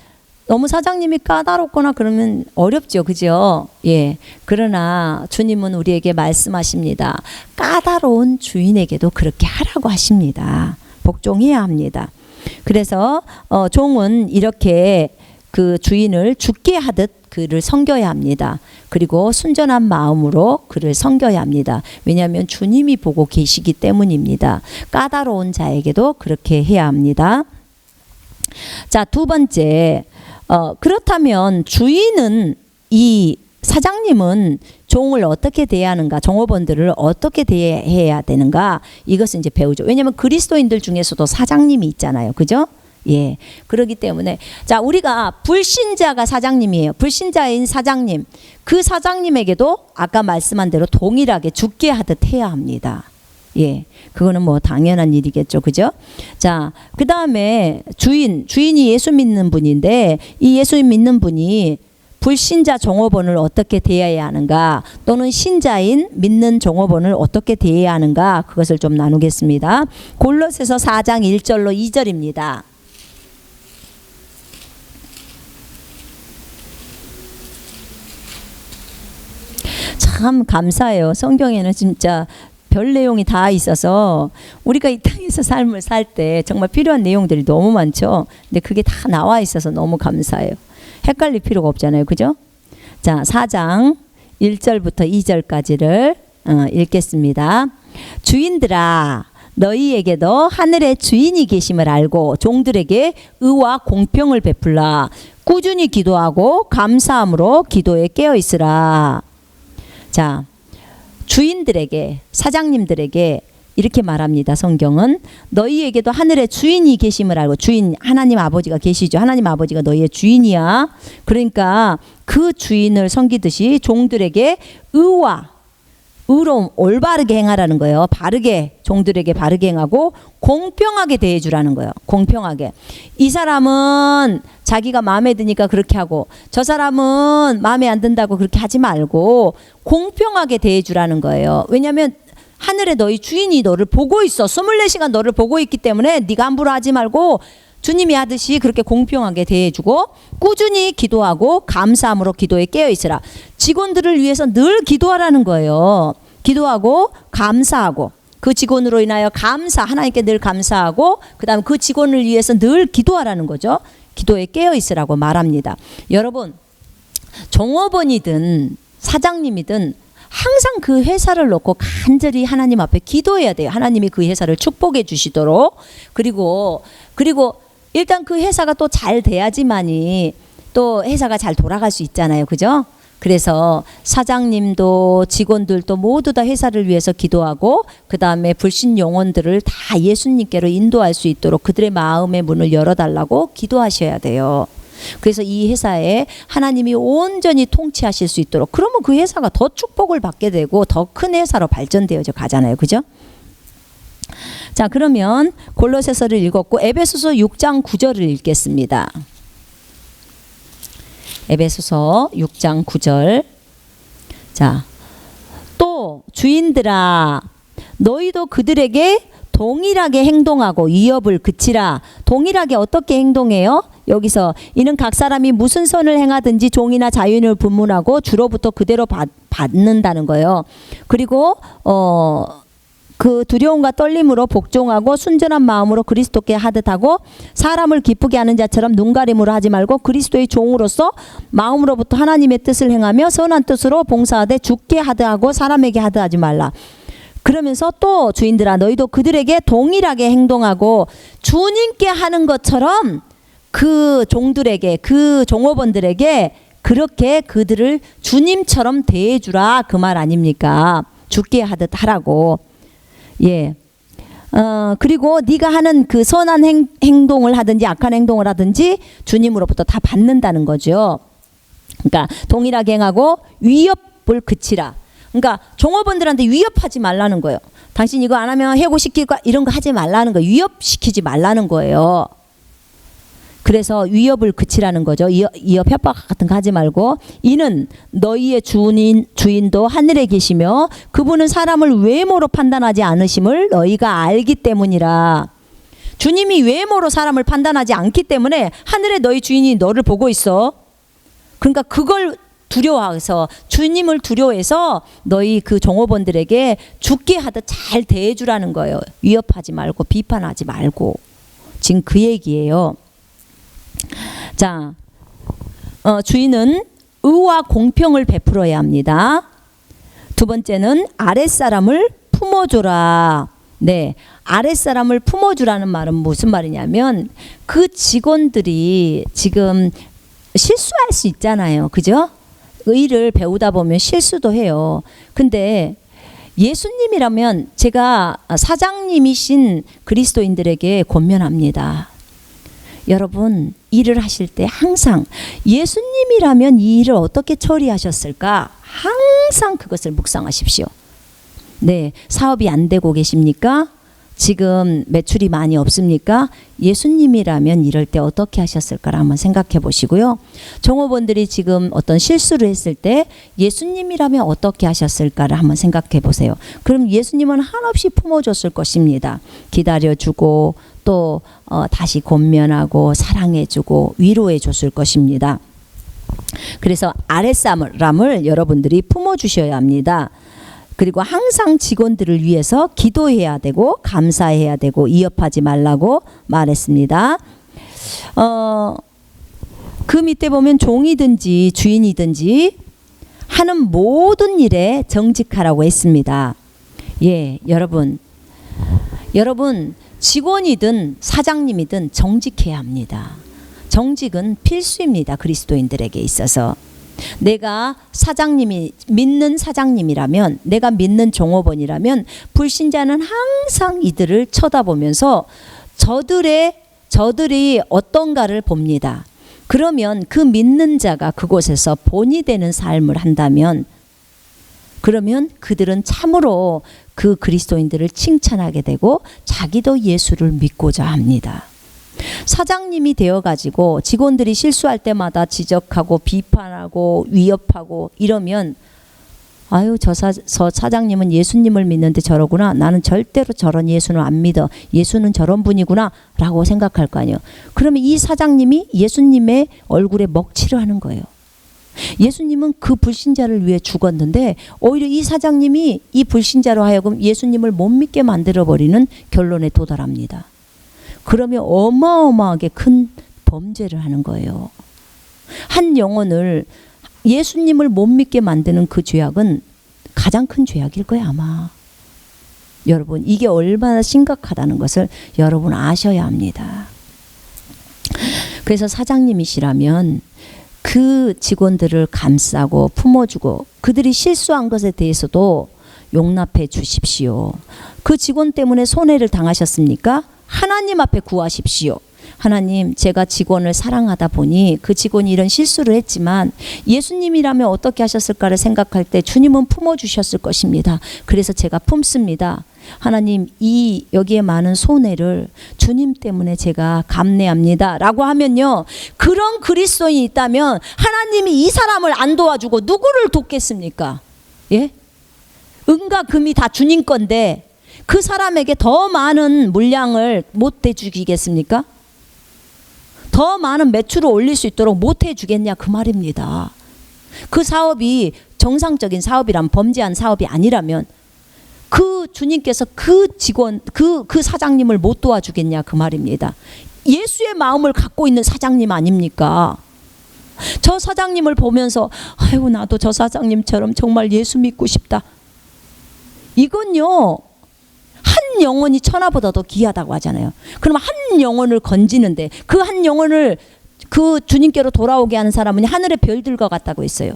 너무 사장님이 까다롭거나 그러면 어렵죠. 그죠? 예. 그러나 주님은 우리에게 말씀하십니다. 까다로운 주인에게도 그렇게 하라고 하십니다. 복종해야 합니다. 그래서 종은 이렇게 그 주인을 죽게 하듯 그를 섬겨야 합니다. 그리고 순전한 마음으로 그를 섬겨야 합니다. 왜냐하면 주님이 보고 계시기 때문입니다. 까다로운 자에게도 그렇게 해야 합니다. 자, 두 번째, 그렇다면 주인은, 이 사장님은 종을 어떻게 대하는가, 종업원들을 어떻게 대해야 되는가, 이것을 이제 배우죠. 왜냐하면 그리스도인들 중에서도 사장님이 있잖아요. 그죠? 예. 그렇기 때문에, 자, 우리가 불신자가 사장님이에요. 불신자인 사장님, 그 사장님에게도 아까 말씀한 대로 동일하게 죽게 하듯 해야 합니다. 예. 그거는 뭐 당연한 일이겠죠. 그죠? 자, 그 다음에 주인이 예수 믿는 분인데, 이 예수 믿는 분이 불신자 종업원을 어떻게 대해야 하는가, 또는 신자인 믿는 종업원을 어떻게 대해야 하는가, 그것을 좀 나누겠습니다. 골로새서 4장 1절로 2절입니다. 참 감사해요. 성경에는 진짜 별 내용이 다 있어서 우리가 이 땅에서 삶을 살 때 정말 필요한 내용들이 너무 많죠. 근데 그게 다 나와 있어서 너무 감사해요. 헷갈릴 필요가 없잖아요. 그죠? 자, 4장 1절부터 2절까지를 읽겠습니다. 주인들아, 너희에게도 하늘의 주인이 계심을 알고 종들에게 의와 공평을 베풀라. 꾸준히 기도하고 감사함으로 기도에 깨어 있으라. 자, 주인들에게, 사장님들에게 이렇게 말합니다. 성경은 너희에게도 하늘의 주인이 계심을 알고, 주인 하나님 아버지가 계시죠. 하나님 아버지가 너희의 주인이야. 그러니까 그 주인을 섬기듯이 종들에게 의로움, 올바르게 행하라는 거예요. 바르게, 종들에게 바르게 행하고 공평하게 대해주라는 거예요. 공평하게. 이 사람은 자기가 마음에 드니까 그렇게 하고, 저 사람은 마음에 안 든다고 그렇게 하지 말고 공평하게 대해주라는 거예요. 왜냐하면 하늘에 너희 주인이 너를 보고 있어. 24시간 너를 보고 있기 때문에 네가 함부로 하지 말고 주님이 하듯이 그렇게 공평하게 대해주고, 꾸준히 기도하고 감사함으로 기도에 깨어 있으라. 직원들을 위해서 늘 기도하라는 거예요. 기도하고 감사하고, 그 직원으로 인하여 하나님께 늘 감사하고, 그 다음 그 직원을 위해서 늘 기도하라는 거죠. 기도에 깨어 있으라고 말합니다. 여러분, 종업원이든 사장님이든 항상 그 회사를 놓고 간절히 하나님 앞에 기도해야 돼요. 하나님이 그 회사를 축복해 주시도록. 그리고 일단 그 회사가 또 잘 돼야지만이 또 회사가 잘 돌아갈 수 있잖아요. 그죠? 그래서 사장님도 직원들도 모두 다 회사를 위해서 기도하고, 그 다음에 불신 영혼들을 다 예수님께로 인도할 수 있도록 그들의 마음의 문을 열어달라고 기도하셔야 돼요. 그래서 이 회사에 하나님이 온전히 통치하실 수 있도록, 그러면 그 회사가 더 축복을 받게 되고 더 큰 회사로 발전되어져 가잖아요. 그죠? 자, 그러면 골로새서를 읽었고 에베소서 6장 9절을 읽겠습니다. 에베소서 6장 9절. 자, 또 주인들아, 너희도 그들에게 동일하게 행동하고 위협을 그치라. 동일하게 어떻게 행동해요? 여기서 이는 각 사람이 무슨 선을 행하든지 종이나 자유인을 분문하고 주로부터 그대로 받는다는 거예요. 그리고 그 두려움과 떨림으로 복종하고 순전한 마음으로 그리스도께 하듯 하고, 사람을 기쁘게 하는 자처럼 눈가림으로 하지 말고 그리스도의 종으로서 마음으로부터 하나님의 뜻을 행하며 선한 뜻으로 봉사하되 죽게 하듯 하고 사람에게 하듯 하지 말라. 그러면서 또 주인들아, 너희도 그들에게 동일하게 행동하고 주님께 하는 것처럼 그 종들에게, 그 종업원들에게 그렇게 그들을 주님처럼 대해주라, 그 말 아닙니까? 죽게 하듯 하라고. 예. 그리고 네가 하는 그 선한 행동을 하든지 악한 행동을 하든지 주님으로부터 다 받는다는 거죠. 그러니까 동일하게 행하고 위협을 그치라. 그러니까 종업원들한테 위협하지 말라는 거예요. 당신 이거 안 하면 해고시킬 거야, 이런 거 하지 말라는 거예요. 위협시키지 말라는 거예요. 그래서 위협을 그치라는 거죠. 위협 협박 같은 거 하지 말고, 이는 너희의 주인도 하늘에 계시며 그분은 사람을 외모로 판단하지 않으심을 너희가 알기 때문이라. 주님이 외모로 사람을 판단하지 않기 때문에 하늘의 너희 주인이 너를 보고 있어. 그러니까 그걸 두려워해서, 주님을 두려워해서 너희 그 종업원들에게 죽게 하듯 잘 대해주라는 거예요. 위협하지 말고 비판하지 말고. 지금 그 얘기예요. 자, 주인은 의와 공평을 베풀어야 합니다. 두 번째는 아랫사람을 품어줘라. 네, 아랫사람을 품어주라는 말은 무슨 말이냐면 그 직원들이 지금 실수할 수 있잖아요. 그죠? 의를 배우다 보면 실수도 해요. 근데 예수님이라면, 제가 사장님이신 그리스도인들에게 권면합니다. 여러분, 일을 하실 때 항상 예수님이라면 이 일을 어떻게 처리하셨을까? 항상 그것을 묵상하십시오. 네, 사업이 안 되고 계십니까? 지금 매출이 많이 없습니까? 예수님이라면 이럴 때 어떻게 하셨을까를 한번 생각해 보시고요. 종업원들이 지금 어떤 실수를 했을 때 예수님이라면 어떻게 하셨을까를 한번 생각해 보세요. 그럼 예수님은 한없이 품어줬을 것입니다. 기다려주고 또 다시 권면하고 사랑해주고 위로해 줬을 것입니다. 그래서 아랫사람을 여러분들이 품어주셔야 합니다. 그리고 항상 직원들을 위해서 기도해야 되고 감사해야 되고 위협하지 말라고 말했습니다. 그 밑에 보면 종이든지 주인이든지 하는 모든 일에 정직하라고 했습니다. 예, 여러분 직원이든 사장님이든 정직해야 합니다. 정직은 필수입니다. 그리스도인들에게 있어서. 내가 사장님이 믿는 사장님이라면, 내가 믿는 종업원이라면 불신자는 항상 이들을 쳐다보면서 저들이 어떤가를 봅니다. 그러면 그 믿는 자가 그곳에서 본이 되는 삶을 한다면, 그러면 그들은 참으로 그 그리스도인들을 칭찬하게 되고 자기도 예수를 믿고자 합니다. 사장님이 되어가지고 직원들이 실수할 때마다 지적하고 비판하고 위협하고 이러면, 아유 저 사장님은 예수님을 믿는데 저러구나, 나는 절대로 저런 예수는 안 믿어, 예수는 저런 분이구나 라고 생각할 거 아니에요. 그러면 이 사장님이 예수님의 얼굴에 먹칠을 하는 거예요. 예수님은 그 불신자를 위해 죽었는데 오히려 이 사장님이 이 불신자로 하여금 예수님을 못 믿게 만들어버리는 결론에 도달합니다. 그러면 어마어마하게 큰 범죄를 하는 거예요. 한 영혼을, 예수님을 못 믿게 만드는 그 죄악은 가장 큰 죄악일 거예요, 아마. 여러분, 이게 얼마나 심각하다는 것을 여러분 아셔야 합니다. 그래서 사장님이시라면 그 직원들을 감싸고 품어주고 그들이 실수한 것에 대해서도 용납해 주십시오. 그 직원 때문에 손해를 당하셨습니까? 하나님 앞에 구하십시오. 하나님, 제가 직원을 사랑하다 보니 그 직원이 이런 실수를 했지만 예수님이라면 어떻게 하셨을까를 생각할 때 주님은 품어주셨을 것입니다. 그래서 제가 품습니다. 하나님, 여기에 많은 손해를 주님 때문에 제가 감내합니다 라고 하면요, 그런 그리스도인이 있다면 하나님이 이 사람을 안 도와주고 누구를 돕겠습니까? 예? 은과 금이 다 주님 건데 그 사람에게 더 많은 물량을 못 해주겠습니까? 더 많은 매출을 올릴 수 있도록 못 해주겠냐 그 말입니다. 그 사업이 정상적인 사업이라면, 범죄한 사업이 아니라면 그 주님께서 그 직원, 그 사장님을 못 도와주겠냐 그 말입니다. 예수의 마음을 갖고 있는 사장님 아닙니까? 저 사장님을 보면서 아이고 나도 저 사장님처럼 정말 예수 믿고 싶다. 이건요, 한 영혼이 천하보다 더 귀하다고 하잖아요. 그럼 한 영혼을 건지는데 그 한 영혼을 그 주님께로 돌아오게 하는 사람은 하늘의 별들과 같다고 했어요.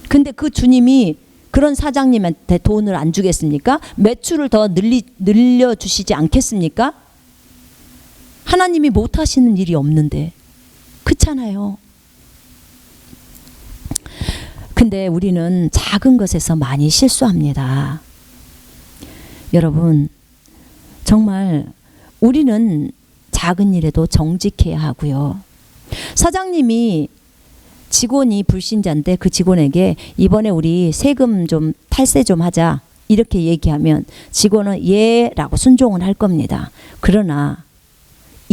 근데 그 주님이 그런 사장님한테 돈을 안 주겠습니까? 매출을 더 늘려주시지 않겠습니까? 하나님이 못하시는 일이 없는데. 그렇잖아요. 근데 우리는 작은 것에서 많이 실수합니다. 여러분, 정말 우리는 작은 일에도 정직해야 하고요. 사장님이 직원이 불신자인데 그 직원에게 이번에 우리 세금 좀 탈세 좀 하자 이렇게 얘기하면 직원은 예 라고 순종을 할 겁니다. 그러나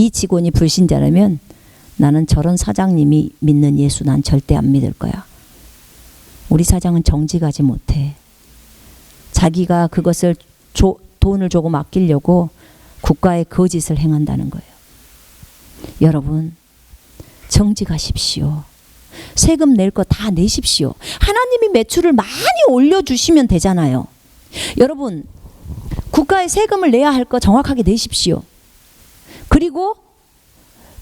이 직원이 불신자라면 나는 저런 사장님이 믿는 예수 난 절대 안 믿을 거야. 우리 사장은 정직하지 못해. 자기가 그것을 돈을 조금 아끼려고 국가에 거짓을 행한다는 거예요. 여러분, 정직하십시오. 세금 낼 거 다 내십시오. 하나님이 매출을 많이 올려주시면 되잖아요. 여러분, 국가에 세금을 내야 할 거 정확하게 내십시오. 그리고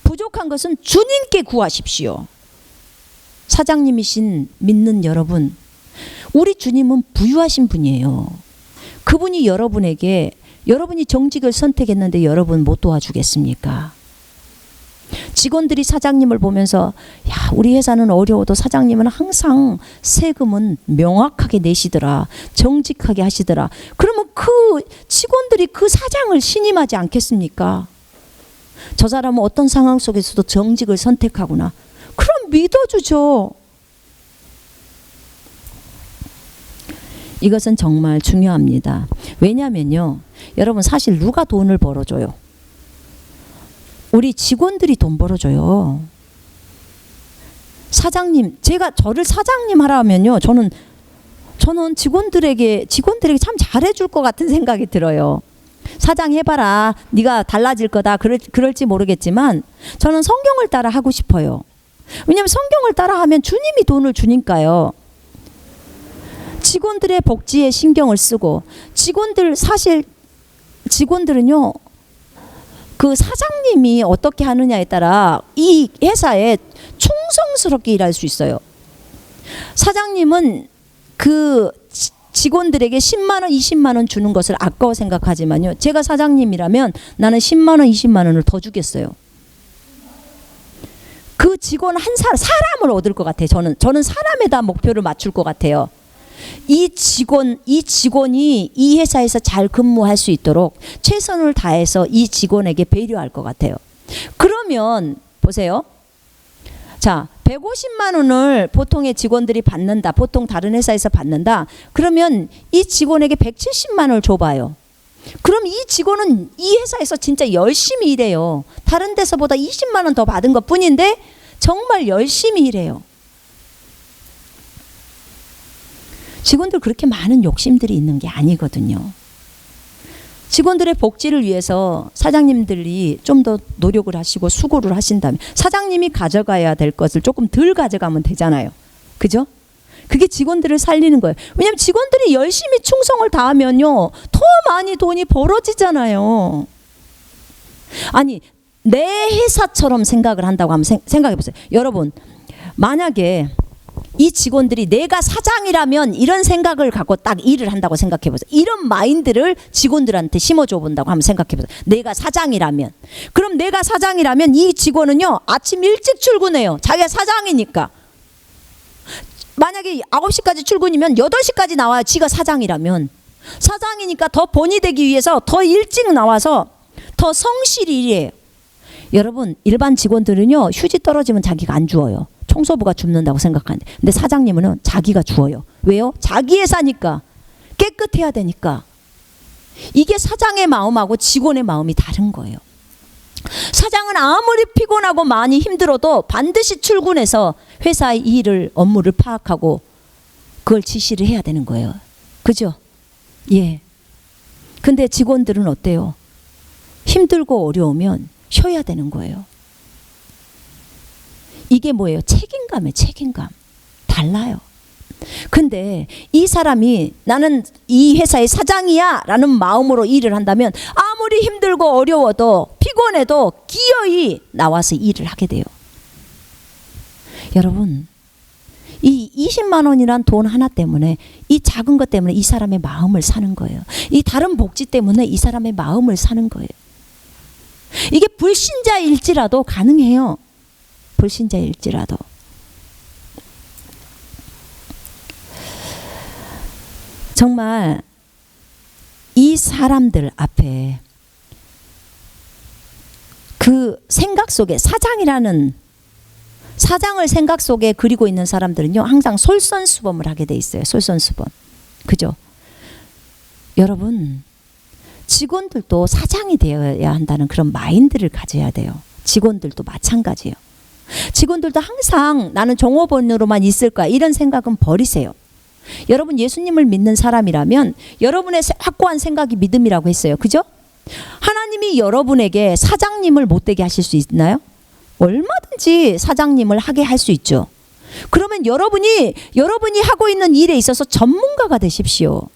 부족한 것은 주님께 구하십시오. 사장님이신 믿는 여러분, 우리 주님은 부유하신 분이에요. 그분이 여러분에게, 여러분이 정직을 선택했는데 여러분 못 도와주겠습니까? 직원들이 사장님을 보면서 야, 우리 회사는 어려워도 사장님은 항상 세금은 명확하게 내시더라, 정직하게 하시더라. 그러면 그 직원들이 그 사장을 신임하지 않겠습니까? 저 사람은 어떤 상황 속에서도 정직을 선택하구나. 그럼 믿어주죠. 이것은 정말 중요합니다. 왜냐하면요, 여러분, 사실 누가 돈을 벌어줘요? 우리 직원들이 돈 벌어줘요. 사장님, 저를 사장님 하라 하면요, 저는 직원들에게 참 잘해줄 것 같은 생각이 들어요. 사장 해봐라, 네가 달라질 거다, 그럴지 모르겠지만 저는 성경을 따라 하고 싶어요. 왜냐하면 성경을 따라 하면 주님이 돈을 주니까요. 직원들의 복지에 신경을 쓰고, 직원들은요, 그 사장님이 어떻게 하느냐에 따라 이 회사에 충성스럽게 일할 수 있어요. 사장님은 그 직원들에게 10만 원, 20만 원 주는 것을 아까워 생각하지만요, 제가 사장님이라면 나는 10만 원, 20만 원을 더 주겠어요. 그 직원 한 사람을 얻을 것 같아요. 저는 사람에다 목표를 맞출 것 같아요. 이 직원이 이 회사에서 잘 근무할 수 있도록 최선을 다해서 이 직원에게 배려할 것 같아요. 그러면 보세요. 자, 150만 원을 보통의 직원들이 받는다. 보통 다른 회사에서 받는다. 그러면 이 직원에게 170만 원을 줘봐요. 그럼 이 직원은 이 회사에서 진짜 열심히 일해요. 다른 데서보다 20만 원 더 받은 것 뿐인데 정말 열심히 일해요. 직원들 그렇게 많은 욕심들이 있는 게 아니거든요. 직원들의 복지를 위해서 사장님들이 좀 더 노력을 하시고 수고를 하신다면 사장님이 가져가야 될 것을 조금 덜 가져가면 되잖아요. 그죠? 그게 직원들을 살리는 거예요. 왜냐하면 직원들이 열심히 충성을 다하면요, 더 많이 돈이 벌어지잖아요. 아니, 내 회사처럼 생각을 한다고 하면 생각해 보세요. 여러분, 만약에 이 직원들이 내가 사장이라면 이런 생각을 갖고 딱 일을 한다고 생각해 보세요. 이런 마인드를 직원들한테 심어줘 본다고 한번 생각해 보세요. 내가 사장이라면. 그럼 내가 사장이라면 이 직원은요, 아침 일찍 출근해요. 자기가 사장이니까. 만약에 9시까지 출근이면 8시까지 나와요. 지가 사장이라면. 사장이니까 더 본이 되기 위해서 더 일찍 나와서 더 성실히 일해요. 여러분, 일반 직원들은요, 휴지 떨어지면 자기가 안 주워요. 청소부가 줍는다고 생각하는데, 근데 사장님은 자기가 주워요. 왜요? 자기 회사니까, 깨끗해야 되니까. 이게 사장의 마음하고 직원의 마음이 다른 거예요. 사장은 아무리 피곤하고 많이 힘들어도 반드시 출근해서 회사의 일을, 업무를 파악하고 그걸 지시를 해야 되는 거예요. 그죠? 예. 근데 직원들은 어때요? 힘들고 어려우면 쉬어야 되는 거예요. 이게 뭐예요? 책임감이에요. 책임감. 달라요. 근데 이 사람이 나는 이 회사의 사장이야 라는 마음으로 일을 한다면 아무리 힘들고 어려워도 피곤해도 기어이 나와서 일을 하게 돼요. 여러분, 이 20만 원이란 돈 하나 때문에, 이 작은 것 때문에 이 사람의 마음을 사는 거예요. 이 다른 복지 때문에 이 사람의 마음을 사는 거예요. 이게 불신자일지라도 가능해요. 불신자일지라도. 정말 이 사람들 앞에 그 생각 속에 사장을 생각 속에 그리고 있는 사람들은요, 항상 솔선수범을 하게 돼 있어요. 솔선수범. 그죠? 여러분, 직원들도 사장이 되어야 한다는 그런 마인드를 가져야 돼요. 직원들도 마찬가지예요. 직원들도 항상 나는 종업원으로만 있을 거야 이런 생각은 버리세요. 여러분 예수님을 믿는 사람이라면 여러분의 확고한 생각이 믿음이라고 했어요. 그죠? 하나님이 여러분에게 사장님을 못되게 하실 수 있나요? 얼마든지 사장님을 하게 할 수 있죠. 그러면 여러분이 하고 있는 일에 있어서 전문가가 되십시오.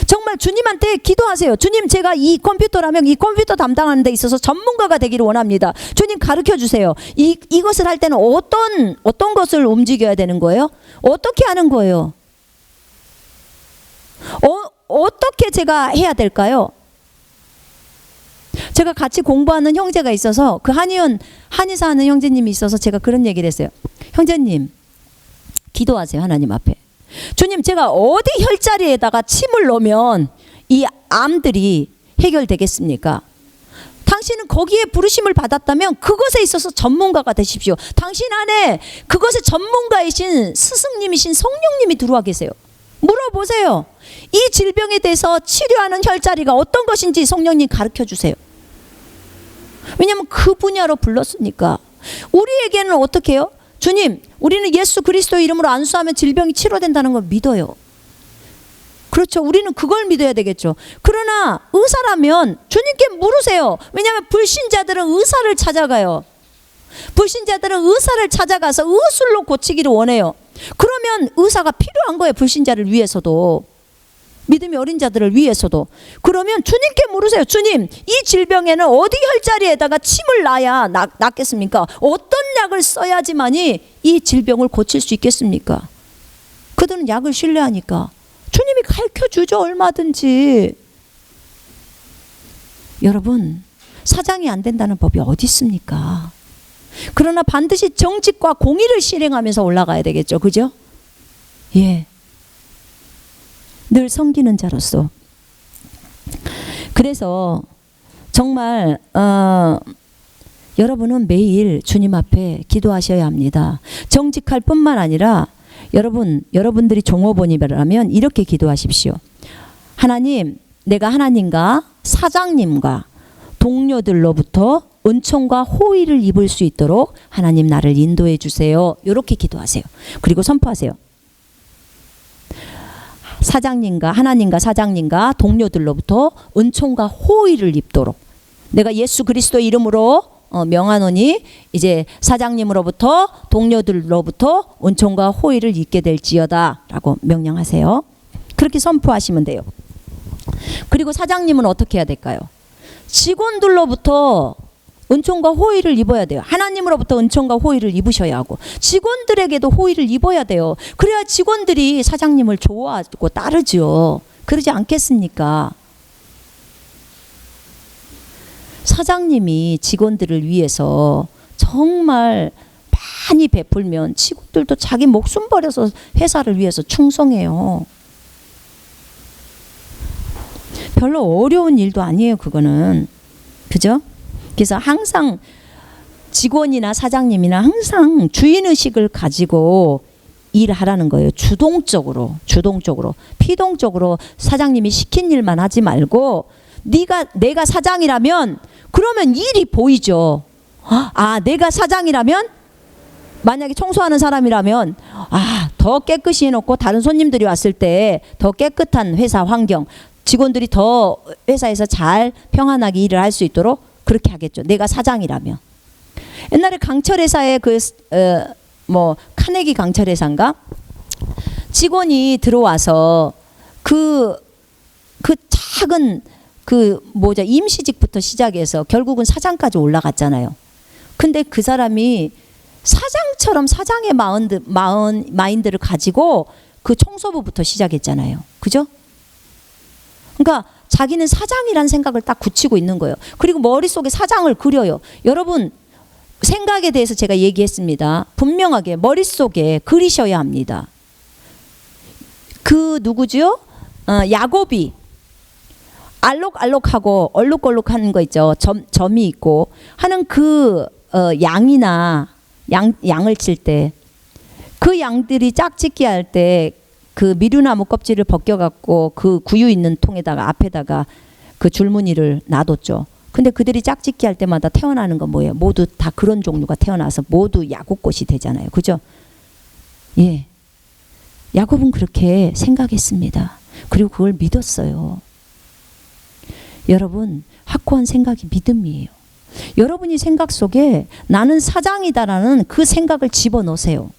정말 주님한테 기도하세요. 주님, 제가 이 컴퓨터라면 이 컴퓨터 담당하는 데 있어서 전문가가 되기를 원합니다. 주님 가르쳐 주세요. 이것을 할 때는 어떤 것을 움직여야 되는 거예요? 어떻게 하는 거예요? 어떻게 제가 해야 될까요? 제가 같이 공부하는 형제가 있어서 그 한의사 하는 형제님이 있어서 제가 그런 얘기를 했어요. 형제님, 기도하세요. 하나님 앞에. 주님, 제가 어디 혈자리에다가 침을 넣으면 이 암들이 해결되겠습니까? 당신은 거기에 부르심을 받았다면 그것에 있어서 전문가가 되십시오. 당신 안에 그것의 전문가이신 스승님이신 성령님이 들어와 계세요. 물어보세요. 이 질병에 대해서 치료하는 혈자리가 어떤 것인지 성령님 가르쳐 주세요. 왜냐하면 그 분야로 불렀으니까. 우리에게는 어떻게 해요? 주님, 우리는 예수 그리스도의 이름으로 안수하면 질병이 치료된다는 걸 믿어요. 그렇죠. 우리는 그걸 믿어야 되겠죠. 그러나 의사라면 주님께 물으세요. 왜냐하면 불신자들은 의사를 찾아가요. 불신자들은 의사를 찾아가서 의술로 고치기를 원해요. 그러면 의사가 필요한 거예요. 불신자를 위해서도. 믿음이 어린 자들을 위해서도. 그러면 주님께 물으세요. 주님, 이 질병에는 어디 혈자리에다가 침을 놔야 낫겠습니까? 어떤 약을 써야지만이 이 질병을 고칠 수 있겠습니까? 그들은 약을 신뢰하니까 주님이 가르쳐주죠. 얼마든지. 여러분, 사장이 안 된다는 법이 어디 있습니까? 그러나 반드시 정직과 공의를 실행하면서 올라가야 되겠죠. 그죠? 예. 늘 섬기는 자로서. 그래서 정말 여러분은 매일 주님 앞에 기도하셔야 합니다. 정직할 뿐만 아니라 여러분들이 종업원이라면 이렇게 기도하십시오. 하나님, 내가 하나님과 사장님과 동료들로부터 은총과 호의를 입을 수 있도록 하나님 나를 인도해 주세요. 이렇게 기도하세요. 그리고 선포하세요. 하나님과 사장님과 동료들로부터 은총과 호의를 입도록 내가 예수 그리스도의 이름으로 명하노니 이제 사장님으로부터 동료들로부터 은총과 호의를 입게 될지어다 라고 명령하세요. 그렇게 선포하시면 돼요. 그리고 사장님은 어떻게 해야 될까요? 직원들로부터 은총과 호의를 입어야 돼요. 하나님으로부터 은총과 호의를 입으셔야 하고 직원들에게도 호의를 입어야 돼요. 그래야 직원들이 사장님을 좋아하고 따르죠. 그러지 않겠습니까? 사장님이 직원들을 위해서 정말 많이 베풀면 직원들도 자기 목숨 버려서 회사를 위해서 충성해요. 별로 어려운 일도 아니에요. 그거는. 그죠? 그래서 항상 직원이나 사장님이나 항상 주인의식을 가지고 일하라는 거예요. 주동적으로. 피동적으로 사장님이 시킨 일만 하지 말고 내가 사장이라면 그러면 일이 보이죠. 내가 사장이라면 만약에 청소하는 사람이라면 더 깨끗이 해놓고 다른 손님들이 왔을 때 더 깨끗한 회사 환경, 직원들이 더 회사에서 잘 평안하게 일을 할 수 있도록 그렇게 하겠죠. 내가 사장이라면. 옛날에 강철회사에 카네기 강철회사인가 직원이 들어와서 그 작은 임시직부터 시작해서 결국은 사장까지 올라갔잖아요. 근데 그 사람이 사장처럼 사장의 마인드를 가지고 그 청소부부터 시작했잖아요. 그죠? 그러니까 자기는 사장이라는 생각을 딱 굳히고 있는 거예요. 그리고 머릿속에 사장을 그려요. 여러분 생각에 대해서 제가 얘기했습니다. 분명하게 머릿속에 그리셔야 합니다. 그 누구죠? 야곱이 알록알록하고 얼룩얼룩한 거 있죠. 점이 있고 하는 그 양을 칠 때 그 양들이 짝짓기 할 때 그 미루나무 껍질을 벗겨갖고 그 구유 있는 통에다가 앞에다가 그 줄무늬를 놔뒀죠. 근데 그들이 짝짓기 할 때마다 태어나는 건 뭐예요? 모두 다 그런 종류가 태어나서 모두 야곱꽃이 되잖아요. 그죠? 예. 야곱은 그렇게 생각했습니다. 그리고 그걸 믿었어요. 여러분, 확고한 생각이 믿음이에요. 여러분이 생각 속에 나는 사장이다라는 그 생각을 집어넣으세요.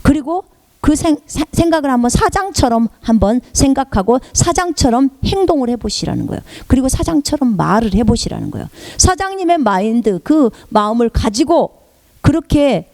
그리고 그 생각을 한번 사장처럼 한번 생각하고 사장처럼 행동을 해보시라는 거예요. 그리고 사장처럼 말을 해보시라는 거예요. 사장님의 마인드, 그 마음을 가지고 그렇게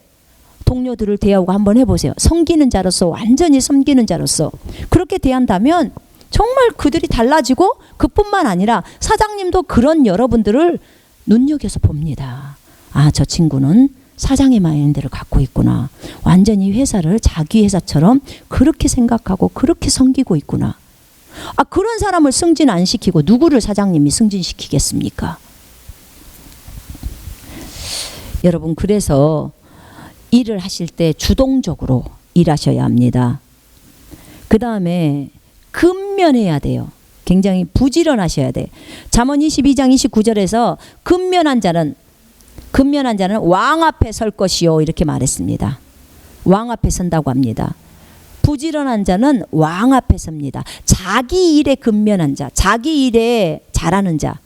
동료들을 대하고 한번 해보세요. 섬기는 자로서, 완전히 섬기는 자로서 그렇게 대한다면 정말 그들이 달라지고, 그뿐만 아니라 사장님도 그런 여러분들을 눈여겨서 봅니다. 아, 저 친구는 사장의 마인드를 갖고 있구나. 완전히 회사를 자기 회사처럼 그렇게 생각하고 그렇게 섬기고 있구나. 아, 그런 사람을 승진 안 시키고 누구를 사장님이 승진시키겠습니까? 여러분, 그래서 일을 하실 때 주동적으로 일하셔야 합니다. 그 다음에 근면해야 돼요. 굉장히 부지런하셔야 돼. 잠언 22장 29절에서 근면한 자는 왕 앞에 설 것이요, 이렇게 말했습니다. 왕 앞에 선다고 합니다. 부지런한 자는 왕 앞에 섭니다. 자기 일에 근면한 자, 자기 일에 잘하는 자,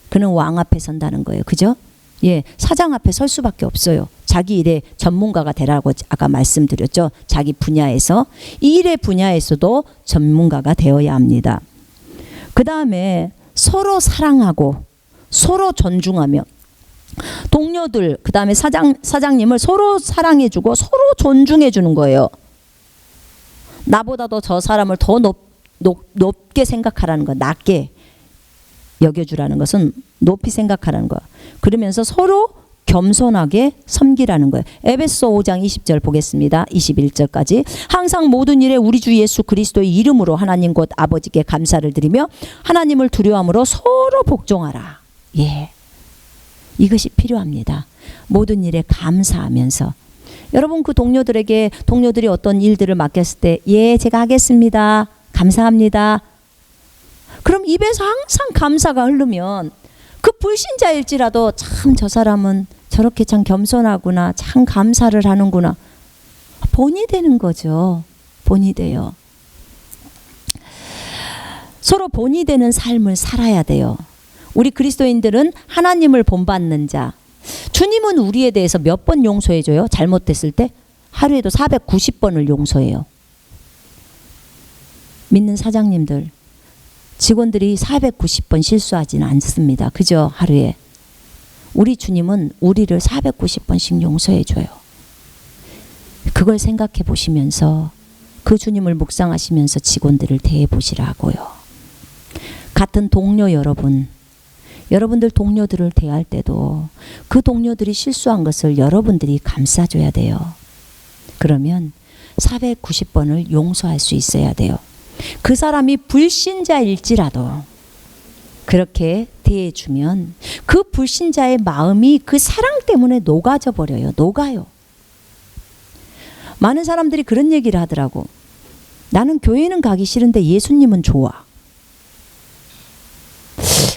그는 왕 앞에 선다는 거예요. 그죠? 예, 사장 앞에 설 수밖에 없어요. 자기 일에 전문가가 되라고 아까 말씀드렸죠. 자기 분야에서, 이 일의 분야에서도 전문가가 되어야 합니다. 그 다음에 서로 사랑하고 서로 존중하며, 동료들, 그 다음에 사장님을 서로 사랑해주고 서로 존중해주는 거예요. 나보다도 저 사람을 더 높게 생각하라는 거, 낮게 여겨주라는 것은 높이 생각하라는 거. 그러면서 서로 겸손하게 섬기라는 거예요. 에베소 5장 20절 보겠습니다. 21절까지. 항상 모든 일에 우리 주 예수 그리스도의 이름으로 하나님 곧 아버지께 감사를 드리며 하나님을 두려워함으로 서로 복종하라. 예, 이것이 필요합니다. 모든 일에 감사하면서. 여러분, 그 동료들이 어떤 일들을 맡겼을 때, 예, 제가 하겠습니다, 감사합니다, 그럼 입에서 항상 감사가 흐르면 그 불신자일지라도 참 저 사람은 저렇게 참 겸손하구나, 참 감사를 하는구나, 본이 되는 거죠. 본이 돼요. 서로 본이 되는 삶을 살아야 돼요. 우리 그리스도인들은 하나님을 본받는 자. 주님은 우리에 대해서 몇 번 용서해줘요? 잘못됐을 때? 하루에도 490번을 용서해요. 믿는 사장님들, 직원들이 490번 실수하지는 않습니다. 그죠? 하루에. 우리 주님은 우리를 490번씩 용서해줘요. 그걸 생각해 보시면서 그 주님을 묵상하시면서 직원들을 대해 보시라고요. 같은 동료 여러분들 동료들을 대할 때도 그 동료들이 실수한 것을 여러분들이 감싸줘야 돼요. 그러면 490번을 용서할 수 있어야 돼요. 그 사람이 불신자일지라도 그렇게 대해주면 그 불신자의 마음이 그 사랑 때문에 녹아져 버려요. 녹아요. 많은 사람들이 그런 얘기를 하더라고. 나는 교회는 가기 싫은데 예수님은 좋아.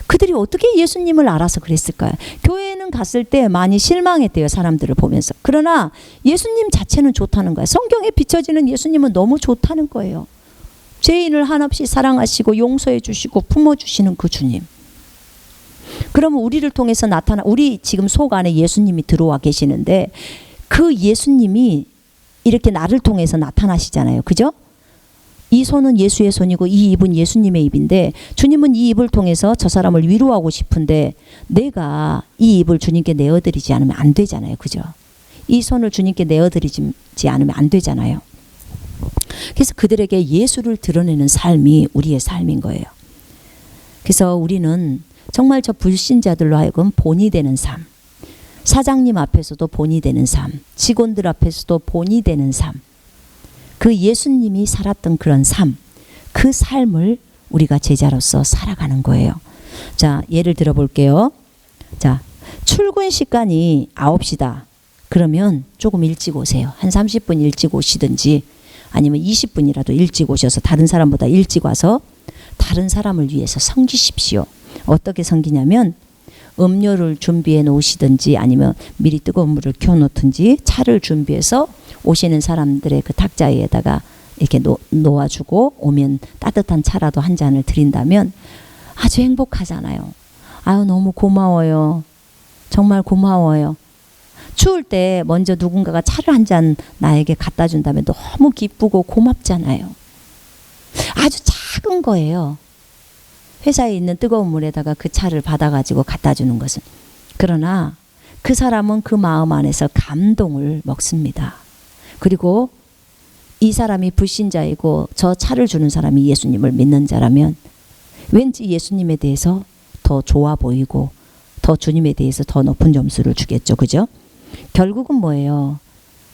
그들이 어떻게 예수님을 알아서 그랬을까요? 교회는 갔을 때 많이 실망했대요. 사람들을 보면서. 그러나 예수님 자체는 좋다는 거예요. 성경에 비춰지는 예수님은 너무 좋다는 거예요. 죄인을 한없이 사랑하시고 용서해 주시고 품어주시는 그 주님. 그러면 우리를 통해서 우리 지금 속 안에 예수님이 들어와 계시는데 그 예수님이 이렇게 나를 통해서 나타나시잖아요. 그죠? 이 손은 예수의 손이고 이 입은 예수님의 입인데 주님은 이 입을 통해서 저 사람을 위로하고 싶은데 내가 이 입을 주님께 내어드리지 않으면 안 되잖아요. 그죠? 이 손을 주님께 내어드리지 않으면 안 되잖아요. 그래서 그들에게 예수를 드러내는 삶이 우리의 삶인 거예요. 그래서 우리는 정말 저 불신자들로 하여금 본이 되는 삶, 사장님 앞에서도 본이 되는 삶, 직원들 앞에서도 본이 되는 삶, 그 예수님이 살았던 그런 삶, 그 삶을 우리가 제자로서 살아가는 거예요. 자, 예를 들어 볼게요. 자, 출근 시간이 9시다. 그러면 조금 일찍 오세요. 한 30분 일찍 오시든지 아니면 20분이라도 일찍 오셔서 다른 사람보다 일찍 와서 다른 사람을 위해서 섬기십시오. 어떻게 섬기냐면 음료를 준비해 놓으시든지 아니면 미리 뜨거운 물을 켜놓든지 차를 준비해서 오시는 사람들의 그 탁자 위에다가 이렇게 놓아주고 오면 따뜻한 차라도 한 잔을 드린다면 아주 행복하잖아요. 아유 너무 고마워요. 정말 고마워요. 추울 때 먼저 누군가가 차를 한 잔 나에게 갖다 준다면 너무 기쁘고 고맙잖아요. 아주 작은 거예요. 회사에 있는 뜨거운 물에다가 그 차를 받아가지고 갖다 주는 것은. 그러나 그 사람은 그 마음 안에서 감동을 먹습니다. 그리고 이 사람이 불신자이고 저 차를 주는 사람이 예수님을 믿는 자라면 왠지 예수님에 대해서 더 좋아 보이고 더 주님에 대해서 더 높은 점수를 주겠죠. 그죠? 결국은 뭐예요?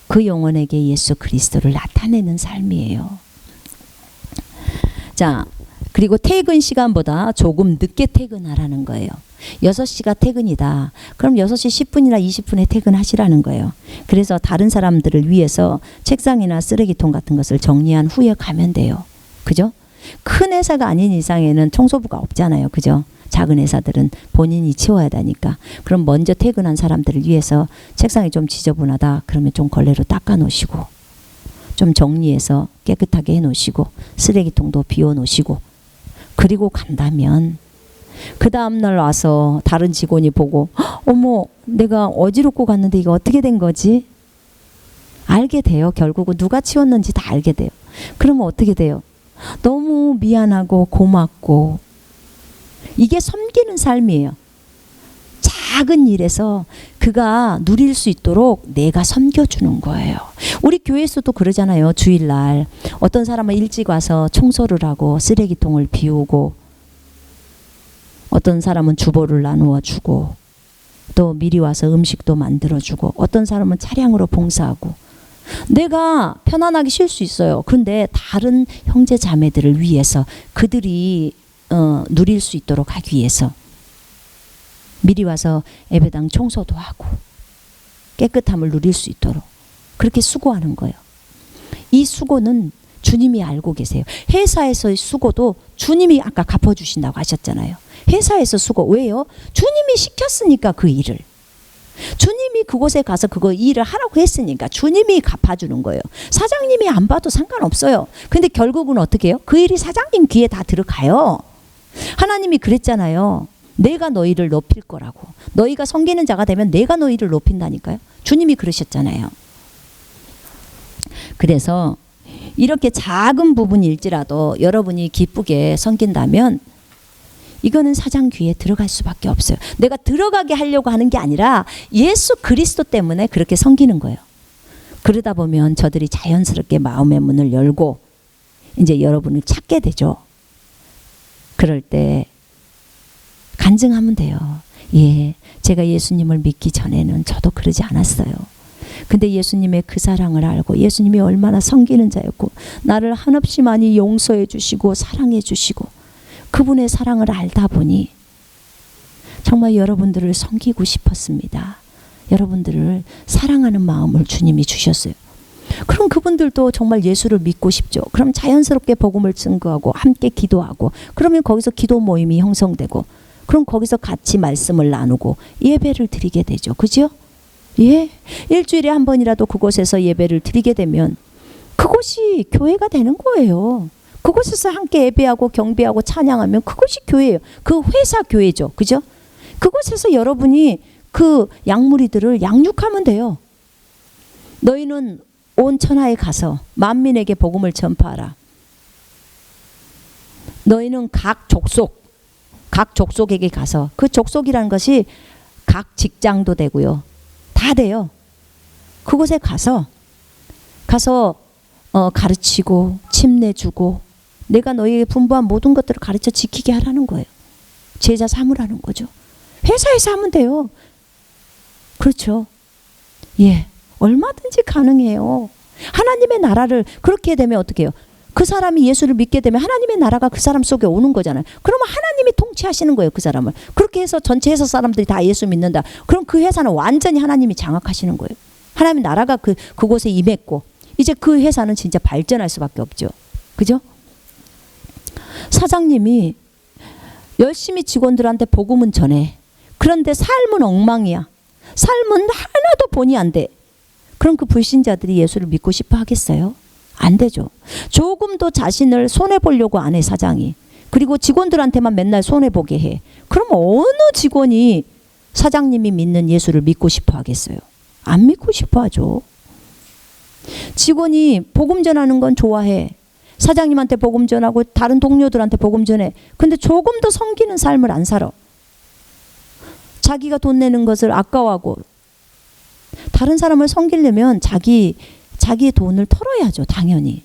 그 영혼에게 예수 그리스도를 나타내는 삶이에요. 자, 그리고 퇴근 시간보다 조금 늦게 퇴근하라는 거예요. 6시가 퇴근이다. 그럼 6시 10분이나 20분에 퇴근하시라는 거예요. 그래서 다른 사람들을 위해서 책상이나 쓰레기통 같은 것을 정리한 후에 가면 돼요. 그죠? 큰 회사가 아닌 이상에는 청소부가 없잖아요. 그죠? 작은 회사들은 본인이 치워야 되니까. 그럼 먼저 퇴근한 사람들을 위해서 책상이 좀 지저분하다. 그러면 좀 걸레로 닦아 놓으시고 좀 정리해서 깨끗하게 해 놓으시고 쓰레기통도 비워 놓으시고 그리고 간다면 그 다음날 와서 다른 직원이 보고 어머 내가 어지럽고 갔는데 이거 어떻게 된 거지? 알게 돼요. 결국은 누가 치웠는지 다 알게 돼요. 그러면 어떻게 돼요? 너무 미안하고 고맙고 이게 섬기는 삶이에요. 작은 일에서 그가 누릴 수 있도록 내가 섬겨주는 거예요. 우리 교회에서도 그러잖아요. 주일날 어떤 사람은 일찍 와서 청소를 하고 쓰레기통을 비우고 어떤 사람은 주보를 나누어 주고 또 미리 와서 음식도 만들어 주고 어떤 사람은 차량으로 봉사하고 내가 편안하게 쉴 수 있어요. 그런데 다른 형제 자매들을 위해서 그들이 누릴 수 있도록 하기 위해서 미리 와서 예배당 청소도 하고 깨끗함을 누릴 수 있도록 그렇게 수고하는 거예요. 이 수고는 주님이 알고 계세요. 회사에서의 수고도 주님이 아까 갚아주신다고 하셨잖아요. 회사에서 수고 왜요? 주님이 시켰으니까 그 일을. 주님이 그곳에 가서 그거 일을 하라고 했으니까 주님이 갚아주는 거예요. 사장님이 안 봐도 상관없어요. 근데 결국은 어떻게 해요? 그 일이 사장님 귀에 다 들어가요. 하나님이 그랬잖아요. 내가 너희를 높일 거라고. 너희가 섬기는 자가 되면 내가 너희를 높인다니까요. 주님이 그러셨잖아요. 그래서 이렇게 작은 부분일지라도 여러분이 기쁘게 섬긴다면 이거는 사장 귀에 들어갈 수밖에 없어요. 내가 들어가게 하려고 하는 게 아니라 예수 그리스도 때문에 그렇게 섬기는 거예요. 그러다 보면 저들이 자연스럽게 마음의 문을 열고 이제 여러분을 찾게 되죠. 그럴 때 간증하면 돼요. 예, 제가 예수님을 믿기 전에는 저도 그러지 않았어요. 근데 예수님의 그 사랑을 알고 예수님이 얼마나 섬기는 자였고 나를 한없이 많이 용서해 주시고 사랑해 주시고 그분의 사랑을 알다 보니 정말 여러분들을 섬기고 싶었습니다. 여러분들을 사랑하는 마음을 주님이 주셨어요. 그럼 그분들도 정말 예수를 믿고 싶죠. 그럼 자연스럽게 복음을 증거하고 함께 기도하고 그러면 거기서 기도 모임이 형성되고 그럼 거기서 같이 말씀을 나누고 예배를 드리게 되죠. 그죠? 예. 일주일에 한 번이라도 그곳에서 예배를 드리게 되면 그곳이 교회가 되는 거예요. 그곳에서 함께 예배하고 경배하고 찬양하면 그것이 교회예요. 그 회사 교회죠. 그죠? 그곳에서 여러분이 그 양무리들을 양육하면 돼요. 너희는 온 천하에 가서 만민에게 복음을 전파하라. 너희는 각 족속에게 가서 그 족속이라는 것이 각 직장도 되고요. 다 돼요. 그곳에 가서 가르치고 침내주고 내가 너희에게 분부한 모든 것들을 가르쳐 지키게 하라는 거예요. 제자 삼으라는 거죠. 회사에서 하면 돼요. 그렇죠. 예, 얼마든지 가능해요. 하나님의 나라를 그렇게 되면 어떻게 해요? 그 사람이 예수를 믿게 되면 하나님의 나라가 그 사람 속에 오는 거잖아요. 그러면 하나님이 통치하시는 거예요. 그 사람을. 그렇게 해서 전체 회사 사람들이 다 예수 믿는다. 그럼 그 회사는 완전히 하나님이 장악하시는 거예요. 하나님의 나라가 그곳에 임했고 이제 그 회사는 진짜 발전할 수밖에 없죠. 그죠? 사장님이 열심히 직원들한테 복음은 전해. 그런데 삶은 엉망이야. 삶은 하나도 본의 안 돼. 그럼 그 불신자들이 예수를 믿고 싶어 하겠어요? 안 되죠. 조금도 자신을 손해보려고 안 해, 사장이. 그리고 직원들한테만 맨날 손해보게 해. 그럼 어느 직원이 사장님이 믿는 예수를 믿고 싶어 하겠어요? 안 믿고 싶어 하죠. 직원이 복음 전하는 건 좋아해. 사장님한테 복음 전하고 다른 동료들한테 복음 전해. 근데 조금 더 섬기는 삶을 안 살아. 자기가 돈 내는 것을 아까워하고. 다른 사람을 섬기려면 자기의 돈을 털어야죠. 당연히.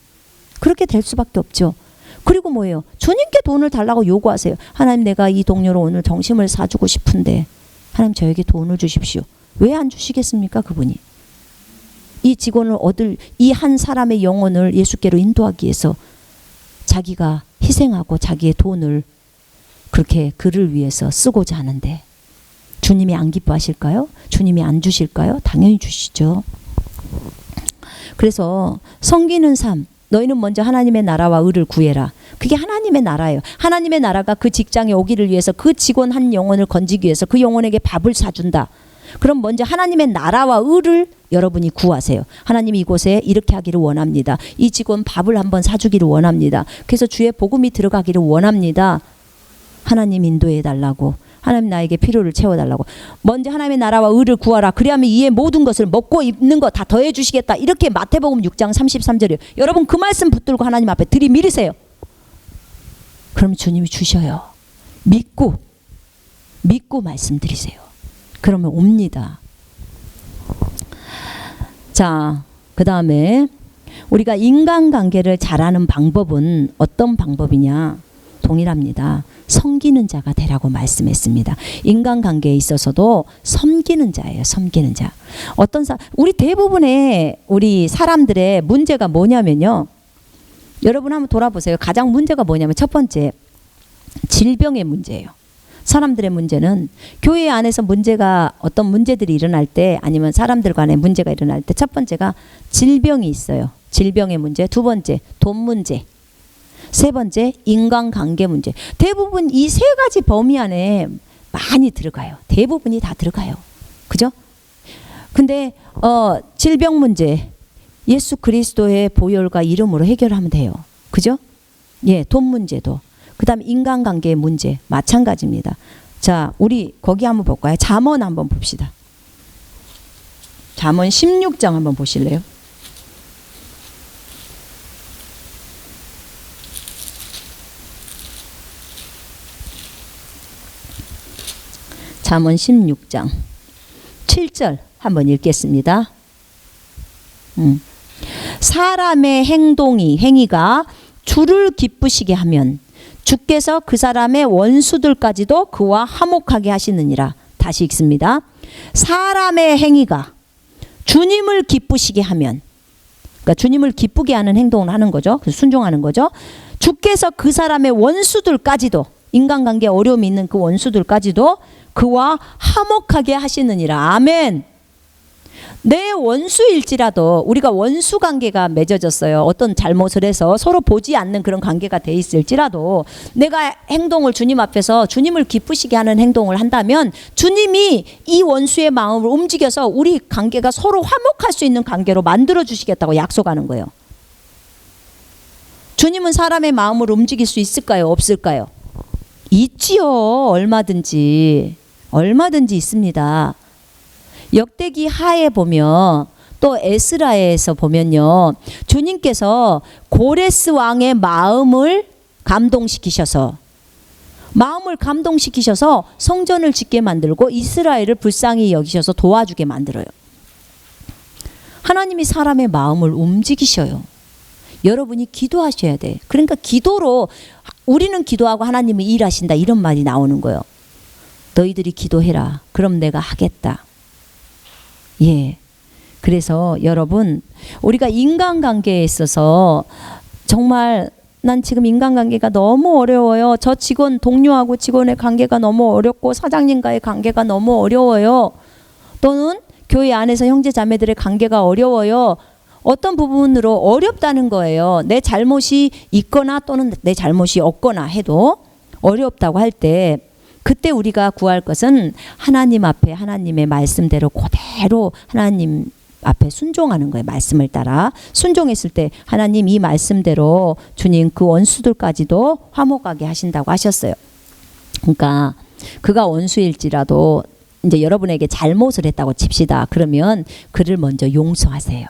그렇게 될 수밖에 없죠. 그리고 뭐예요? 주님께 돈을 달라고 요구하세요. 하나님, 내가 이 동료로 오늘 점심을 사주고 싶은데 하나님 저에게 돈을 주십시오. 왜 안 주시겠습니까? 그분이. 이 직원을 얻을 이 한 사람의 영혼을 예수께로 인도하기 위해서 자기가 희생하고 자기의 돈을 그렇게 그를 위해서 쓰고자 하는데 주님이 안 기뻐하실까요? 주님이 안 주실까요? 당연히 주시죠. 그래서 섬기는 삶, 너희는 먼저 하나님의 나라와 의를 구해라. 그게 하나님의 나라예요. 하나님의 나라가 그 직장에 오기를 위해서 그 직원 한 영혼을 건지기 위해서 그 영혼에게 밥을 사준다. 그럼 먼저 하나님의 나라와 의를 여러분이 구하세요. 하나님 이곳에 이렇게 하기를 원합니다. 이 직원 밥을 한번 사주기를 원합니다. 그래서 주의 복음이 들어가기를 원합니다. 하나님 인도해 달라고. 하나님 나에게 필요를 채워달라고. 먼저 하나님의 나라와 의를 구하라. 그리하면 이에 모든 것을 먹고 입는 거 다 더해 주시겠다. 이렇게 마태복음 6장 33절이에요. 여러분 그 말씀 붙들고 하나님 앞에 들이밀으세요. 그럼 주님이 주셔요. 믿고 말씀드리세요. 그러면 옵니다. 자, 그 다음에 우리가 인간관계를 잘하는 방법은 어떤 방법이냐? 동일합니다. 섬기는 자가 되라고 말씀했습니다. 인간관계에 있어서도 섬기는 자예요. 섬기는 자. 우리 대부분의 우리 사람들의 문제가 뭐냐면요. 여러분 한번 돌아보세요. 가장 문제가 뭐냐면 첫 번째, 질병의 문제예요. 사람들의 문제는 교회 안에서 문제가 어떤 문제들이 일어날 때 아니면 사람들 간에 문제가 일어날 때 첫 번째가 질병이 있어요. 질병의 문제. 두 번째, 돈 문제. 세 번째, 인간관계 문제. 대부분 이 세 가지 범위 안에 많이 들어가요. 대부분이 다 들어가요. 그죠? 근데 질병 문제 예수 그리스도의 보혈과 이름으로 해결하면 돼요. 그죠? 예, 돈 문제도. 그 다음에 인간관계의 문제 마찬가지입니다. 자, 우리 거기 한번 볼까요? 잠언 한번 봅시다. 잠언 16장 한번 보실래요? 잠언 16장 7절 한번 읽겠습니다. 사람의 행위가 주를 기쁘시게 하면 주께서 그 사람의 원수들까지도 그와 화목하게 하시느니라. 다시 읽습니다. 사람의 행위가 주님을 기쁘시게 하면, 그러니까 주님을 기쁘게 하는 행동을 하는 거죠. 순종하는 거죠. 주께서 그 사람의 원수들까지도, 인간관계에 어려움이 있는 그 원수들까지도 그와 화목하게 하시느니라. 아멘. 내 원수일지라도 우리가 원수 관계가 맺어졌어요. 어떤 잘못을 해서 서로 보지 않는 그런 관계가 돼 있을지라도 내가 행동을 주님 앞에서 주님을 기쁘시게 하는 행동을 한다면 주님이 이 원수의 마음을 움직여서 우리 관계가 서로 화목할 수 있는 관계로 만들어 주시겠다고 약속하는 거예요. 주님은 사람의 마음을 움직일 수 있을까요? 없을까요? 있지요. 얼마든지 있습니다. 역대기 하에 보면 또 에스라에서 보면요, 주님께서 고레스 왕의 마음을 감동시키셔서 성전을 짓게 만들고 이스라엘을 불쌍히 여기셔서 도와주게 만들어요. 하나님이 사람의 마음을 움직이셔요. 여러분이 기도하셔야 돼. 그러니까 기도로 우리는 기도하고 하나님은 일하신다, 이런 말이 나오는 거예요. 너희들이 기도해라. 그럼 내가 하겠다. 예. 그래서 여러분, 우리가 인간관계에 있어서 정말 난 지금 인간관계가 너무 어려워요. 저 동료하고 직원의 관계가 너무 어렵고 사장님과의 관계가 너무 어려워요. 또는 교회 안에서 형제 자매들의 관계가 어려워요. 어떤 부분으로 어렵다는 거예요. 내 잘못이 있거나 또는 내 잘못이 없거나 해도 어렵다고 할 때 그때 우리가 구할 것은 하나님 앞에 하나님의 말씀대로 그대로 하나님 앞에 순종하는 거예요. 말씀을 따라 순종했을 때 하나님 이 말씀대로 주님 그 원수들까지도 화목하게 하신다고 하셨어요. 그러니까 그가 원수일지라도 이제 여러분에게 잘못을 했다고 칩시다. 그러면 그를 먼저 용서하세요.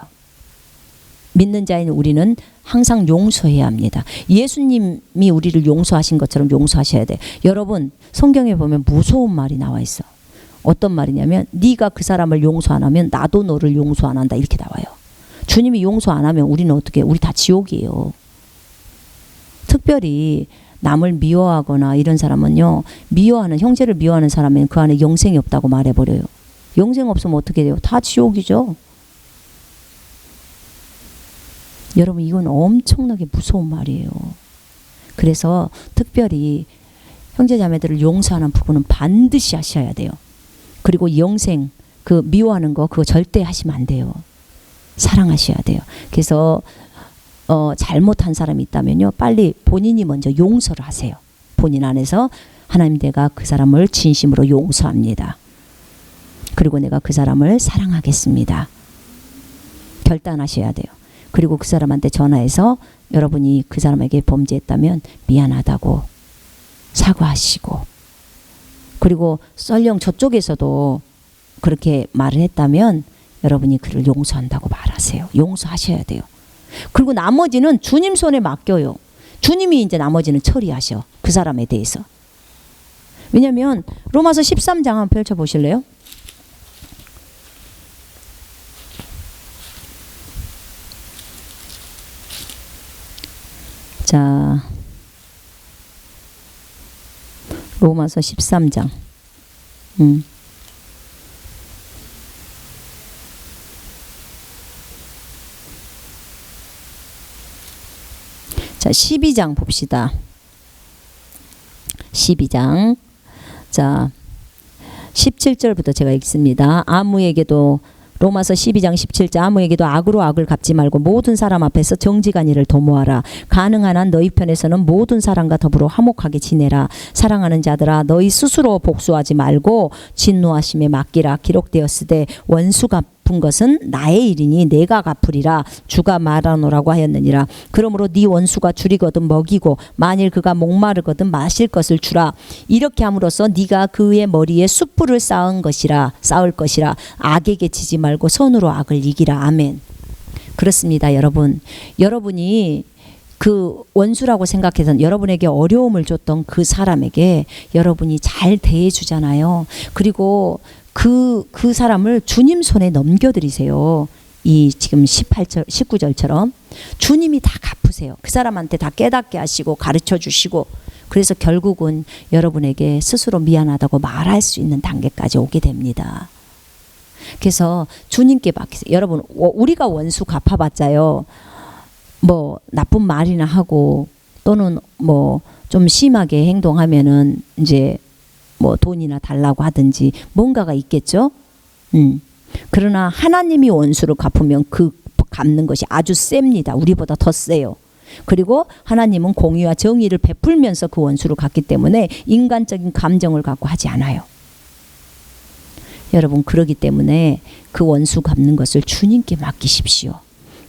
믿는 자인 우리는 항상 용서해야 합니다. 예수님이 우리를 용서하신 것처럼 용서하셔야 돼. 여러분 성경에 보면 무서운 말이 나와 있어. 어떤 말이냐면 네가 그 사람을 용서 안 하면 나도 너를 용서 안 한다 이렇게 나와요. 주님이 용서 안 하면 우리는 어떻게 우리 다 지옥이에요. 특별히 남을 미워하거나 이런 사람은요. 미워하는 형제를 미워하는 사람은 그 안에 영생이 없다고 말해버려요. 영생 없으면 어떻게 돼요? 다 지옥이죠. 여러분 이건 엄청나게 무서운 말이에요. 그래서 특별히 형제자매들을 용서하는 부분은 반드시 하셔야 돼요. 그리고 영생 그 미워하는 거 그거 절대 하시면 안 돼요. 사랑하셔야 돼요. 그래서 잘못한 사람이 있다면요. 빨리 본인이 먼저 용서를 하세요. 본인 안에서 하나님 내가 그 사람을 진심으로 용서합니다. 그리고 내가 그 사람을 사랑하겠습니다. 결단하셔야 돼요. 그리고 그 사람한테 전화해서 여러분이 그 사람에게 범죄했다면 미안하다고 사과하시고 그리고 썰령 저쪽에서도 그렇게 말을 했다면 여러분이 그를 용서한다고 말하세요. 용서하셔야 돼요. 그리고 나머지는 주님 손에 맡겨요. 주님이 이제 나머지는 처리하셔. 그 사람에 대해서. 왜냐하면 로마서 13장 한번 펼쳐보실래요? 자, 로마서 13장. 자, 12장 봅시다. 12장. 자, 17절부터 제가 읽습니다. 아무에게도 로마서 12장 17절 아무에게도 악으로 악을 갚지 말고 모든 사람 앞에서 정직한 일을 도모하라. 가능한 한 너희 편에서는 모든 사람과 더불어 화목하게 지내라. 사랑하는 자들아 너희 스스로 복수하지 말고 진노하심에 맡기라. 기록되었으되 원수 갚은 것은 나의 일이니 내가 갚으리라. 주가 말하노라고 하였느니라. 그러므로 네 원수가 줄이거든 먹이고 만일 그가 목마르거든 마실 것을 주라. 이렇게 함으로써 네가 그의 머리에 숯불을 쌓을 것이라. 악에게 지지 말고 선으로 악을 이기라. 아멘. 그렇습니다. 여러분이 그 원수라고 생각해서 여러분에게 어려움을 줬던 그 사람에게 여러분이 잘 대해주잖아요. 그리고 그 사람을 주님 손에 넘겨드리세요. 이 지금 18절, 19절처럼 주님이 다 갚으세요. 그 사람한테 다 깨닫게 하시고 가르쳐 주시고 그래서 결국은 여러분에게 스스로 미안하다고 말할 수 있는 단계까지 오게 됩니다. 그래서 주님께 맡기세요. 여러분 우리가 원수 갚아봤자요. 뭐 나쁜 말이나 하고 또는 뭐 좀 심하게 행동하면은 이제 뭐 돈이나 달라고 하든지 뭔가가 있겠죠. 그러나 하나님이 원수를 갚으면 그 갚는 것이 아주 셉니다. 우리보다 더 세요. 그리고 하나님은 공의와 정의를 베풀면서 그 원수를 갚기 때문에 인간적인 감정을 갖고 하지 않아요. 여러분 그러기 때문에 그 원수 갚는 것을 주님께 맡기십시오.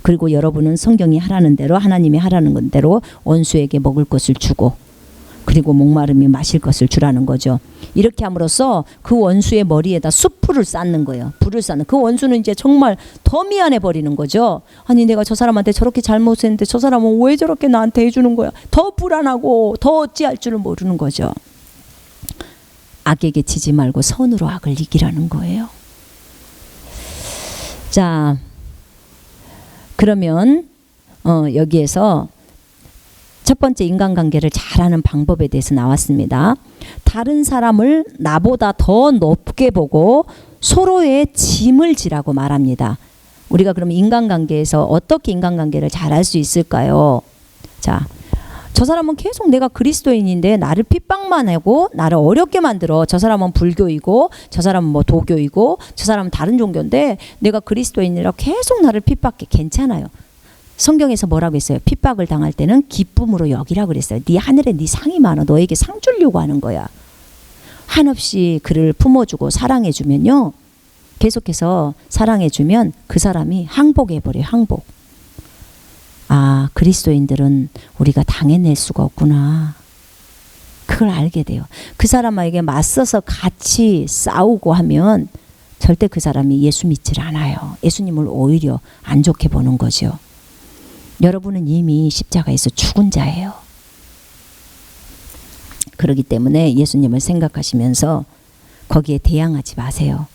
그리고 여러분은 성경이 하라는 대로 하나님이 하라는 대로 원수에게 먹을 것을 주고 그리고 목마름이 마실 것을 주라는 거죠. 이렇게 함으로써 그 원수의 머리에다 숯불을 쌓는 거예요. 불을 쌓는. 그 원수는 이제 정말 더 미안해 버리는 거죠. 아니 내가 저 사람한테 저렇게 잘못했는데 저 사람은 왜 저렇게 나한테 해주는 거야. 더 불안하고 더 어찌할 줄을 모르는 거죠. 악에게 지지 말고 선으로 악을 이기라는 거예요. 자, 그러면 여기에서 첫 번째 인간관계를 잘하는 방법에 대해서 나왔습니다. 다른 사람을 나보다 더 높게 보고 서로의 짐을 지라고 말합니다. 우리가 그럼 인간관계에서 어떻게 인간관계를 잘할 수 있을까요? 자, 저 사람은 계속 내가 그리스도인인데 나를 핍박만 하고 나를 어렵게 만들어. 저 사람은 불교이고 저 사람은 뭐 도교이고 저 사람은 다른 종교인데 내가 그리스도인이라 계속 나를 핍박해. 괜찮아요. 성경에서 뭐라고 했어요? 핍박을 당할 때는 기쁨으로 여기라 그랬어요. 네 하늘에 네 상이 많아. 너에게 상 주려고 하는 거야. 한없이 그를 품어주고 사랑해주면요. 계속해서 사랑해주면 그 사람이 항복해버려요. 항복. 아, 그리스도인들은 우리가 당해낼 수가 없구나. 그걸 알게 돼요. 그 사람에게 맞서서 같이 싸우고 하면 절대 그 사람이 예수 믿질 않아요. 예수님을 오히려 안 좋게 보는 거죠. 여러분은 이미 십자가에서 죽은 자예요. 그렇기 때문에 예수님을 생각하시면서 거기에 대항하지 마세요.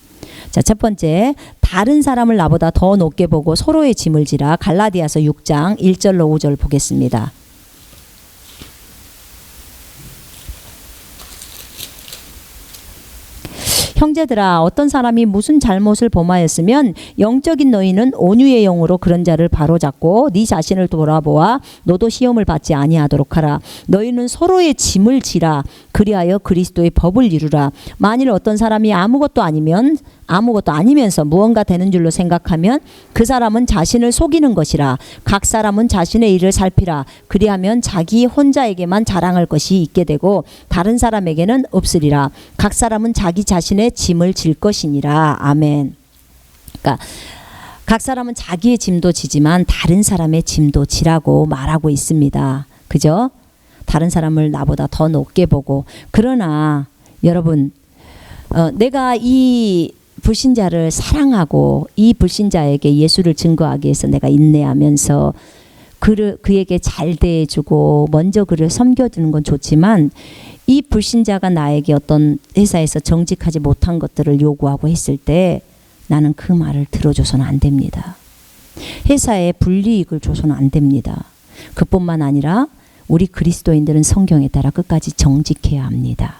자, 첫 번째, 다른 사람을 나보다 더 높게 보고 서로의 짐을 지라. 갈라디아서 6장 1절로 5절 보겠습니다. 형제들아, 어떤 사람이 무슨 잘못을 범하였으면 영적인 너희는 온유의 영으로 그런 자를 바로잡고 네 자신을 돌아보아 너도 시험을 받지 아니하도록 하라. 너희는 서로의 짐을 지라. 그리하여 그리스도의 법을 이루라. 만일 어떤 사람이 아무것도 아니면서 무언가 되는 줄로 생각하면 그 사람은 자신을 속이는 것이라. 각 사람은 자신의 일을 살피라. 그리하면 자기 혼자에게만 자랑할 것이 있게 되고 다른 사람에게는 없으리라. 각 사람은 자기 자신의 짐을 질 것이니라. 아멘. 그러니까 각 사람은 자기의 짐도 지지만 다른 사람의 짐도 지라고 말하고 있습니다. 그죠? 다른 사람을 나보다 더 높게 보고. 그러나 여러분, 내가 이 불신자를 사랑하고 이 불신자에게 예수를 증거하기 위해서 내가 인내하면서 그에게 잘 대해주고 먼저 그를 섬겨주는 건 좋지만 이 불신자가 나에게 어떤 회사에서 정직하지 못한 것들을 요구하고 했을 때 나는 그 말을 들어줘서는 안 됩니다. 회사에 불이익을 줘서는 안 됩니다. 그뿐만 아니라 우리 그리스도인들은 성경에 따라 끝까지 정직해야 합니다.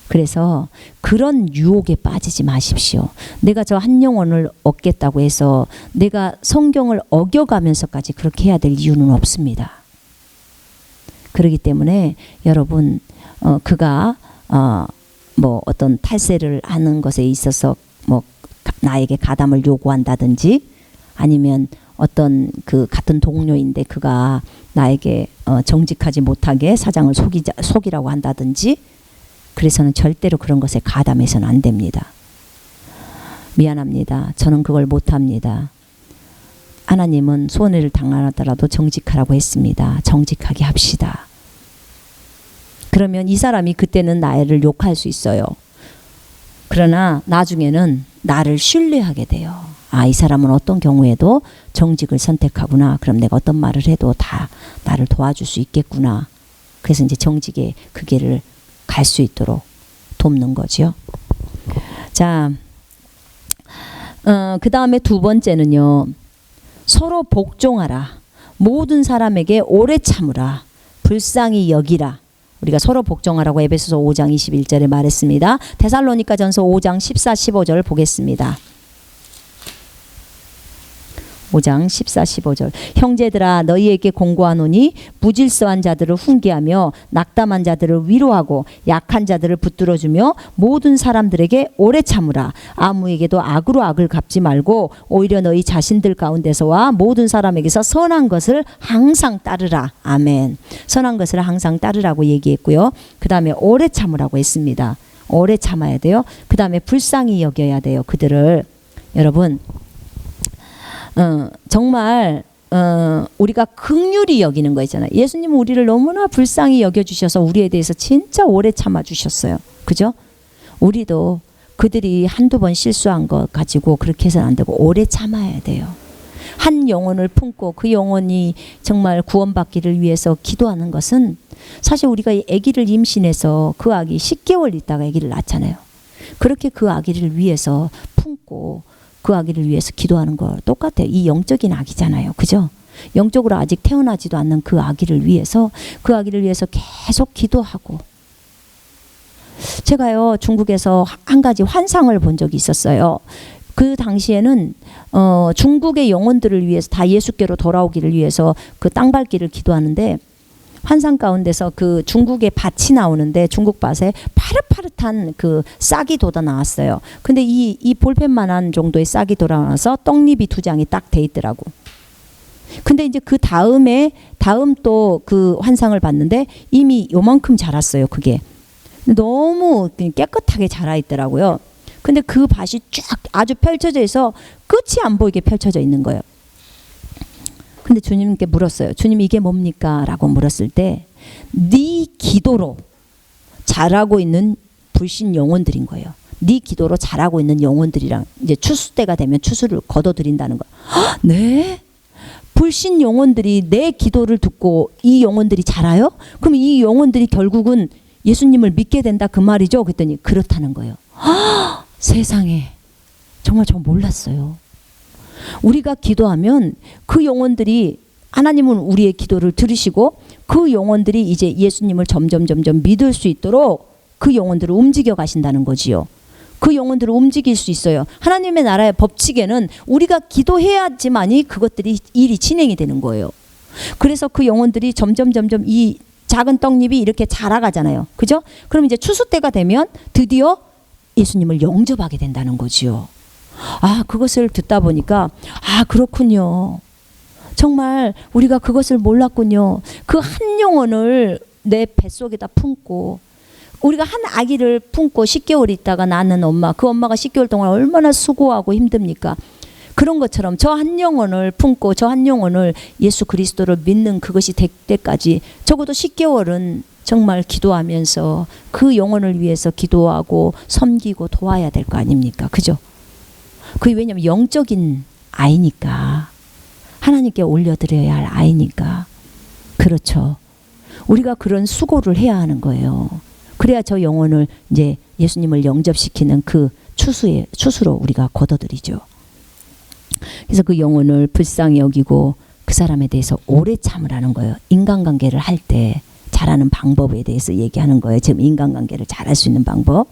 그래서 그런 유혹에 빠지지 마십시오. 내가 저 한 영혼을 얻겠다고 해서 내가 성경을 어겨가면서까지 그렇게 해야 될 이유는 없습니다. 그렇기 때문에 여러분, 그가 뭐 어떤 탈세를 하는 것에 있어서 뭐 나에게 가담을 요구한다든지 아니면 어떤 그 같은 동료인데 그가 나에게 정직하지 못하게 사장을 속이라고 한다든지 그래서는 절대로 그런 것에 가담해서는 안 됩니다. 미안합니다. 저는 그걸 못합니다. 하나님은 손해를 당하더라도 정직하라고 했습니다. 정직하게 합시다. 그러면 이 사람이 그때는 나를 욕할 수 있어요. 그러나 나중에는 나를 신뢰하게 돼요. 아, 이 사람은 어떤 경우에도 정직을 선택하구나. 그럼 내가 어떤 말을 해도 다 나를 도와줄 수 있겠구나. 그래서 이제 정직의 그 길을 갈 수 있도록 돕는 거죠. 자, 그 다음에 두 번째는요. 서로 복종하라. 모든 사람에게 오래 참으라. 불쌍히 여기라. 우리가 서로 복종하라고 에베소서 5장 21절에 말했습니다. 데살로니가전서 5장 14, 15절 보겠습니다. 5장 14, 15절. 형제들아, 너희에게 공고하노니 무질서한 자들을 훈계하며 낙담한 자들을 위로하고 약한 자들을 붙들어주며 모든 사람들에게 오래 참으라. 아무에게도 악으로 악을 갚지 말고 오히려 너희 자신들 가운데서와 모든 사람에게서 선한 것을 항상 따르라. 아멘. 선한 것을 항상 따르라고 얘기했고요. 그 다음에 오래 참으라고 했습니다. 오래 참아야 돼요. 그 다음에 불쌍히 여겨야 돼요. 그들을. 여러분, 정말 우리가 긍휼히 여기는 거 있잖아요. 예수님은 우리를 너무나 불쌍히 여겨주셔서 우리에 대해서 진짜 오래 참아주셨어요. 그죠? 우리도 그들이 한두 번 실수한 것 가지고 그렇게 해서는 안 되고 오래 참아야 돼요. 한 영혼을 품고 그 영혼이 정말 구원받기를 위해서 기도하는 것은 사실 우리가 아기를 임신해서 그 아기 10개월 있다가 아기를 낳잖아요. 그렇게 그 아기를 위해서 품고 그 아기를 위해서 기도하는 거 똑같아요. 이 영적인 아기잖아요. 그죠? 영적으로 아직 태어나지도 않는 그 아기를 위해서 계속 기도하고. 제가요, 중국에서 한 가지 환상을 본 적이 있었어요. 그 당시에는 중국의 영혼들을 위해서 다 예수께로 돌아오기를 위해서 그 땅밟기를 기도하는데 환상 가운데서 그 중국의 밭이 나오는데 중국 밭에 파릇파릇한 그 싹이 돋아 나왔어요. 근데 이 볼펜만한 정도의 싹이 돋아 나와서 떡잎이 2장이 딱 돼 있더라고. 근데 이제 그 다음 또 그 환상을 봤는데 이미 요만큼 자랐어요. 그게 너무 깨끗하게 자라 있더라고요. 근데 그 밭이 쫙 아주 펼쳐져 있어 끝이 안 보이게 펼쳐져 있는 거예요. 근데 주님께 물었어요. 주님, 이게 뭡니까? 라고 물었을 때 네 기도로 자라고 있는 불신 영혼들인 거예요. 네 기도로 자라고 있는 영혼들이랑 이제 추수 때가 되면 추수를 거둬들인다는 거. 네? 불신 영혼들이 내 기도를 듣고 이 영혼들이 자라요? 그럼 이 영혼들이 결국은 예수님을 믿게 된다 그 말이죠? 그랬더니 그렇다는 거예요. 세상에, 정말 저 몰랐어요. 우리가 기도하면 그 영혼들이, 하나님은 우리의 기도를 들으시고 그 영혼들이 이제 예수님을 점점 믿을 수 있도록 그 영혼들을 움직여 가신다는 거지요. 그 영혼들을 움직일 수 있어요. 하나님의 나라의 법칙에는 우리가 기도해야지만이 그것들이 일이 진행이 되는 거예요. 그래서 그 영혼들이 점점 이 작은 떡잎이 이렇게 자라가잖아요. 그죠? 그럼 이제 추수 때가 되면 드디어 예수님을 영접하게 된다는 거지요. 그것을 듣다 보니까 그렇군요. 정말 우리가 그것을 몰랐군요. 그 한 영혼을 내 뱃속에다 품고, 우리가 한 아기를 품고 10개월 있다가 낳는 엄마, 그 엄마가 10개월 동안 얼마나 수고하고 힘듭니까? 그런 것처럼 저 한 영혼을 품고 저 한 영혼을 예수 그리스도를 믿는 그것이 될 때까지 적어도 10개월은 정말 기도하면서 그 영혼을 위해서 기도하고 섬기고 도와야 될 거 아닙니까? 그죠? 그게 왜냐면 영적인 아이니까, 하나님께 올려드려야 할 아이니까. 그렇죠. 우리가 그런 수고를 해야 하는 거예요. 그래야 저 영혼을 이제 예수님을 영접시키는 그 추수로 우리가 거둬들이죠. 그래서 그 영혼을 불쌍히 여기고 그 사람에 대해서 오래 참으라는 거예요. 인간관계를 할 때 잘하는 방법에 대해서 얘기하는 거예요. 지금 인간관계를 잘할 수 있는 방법.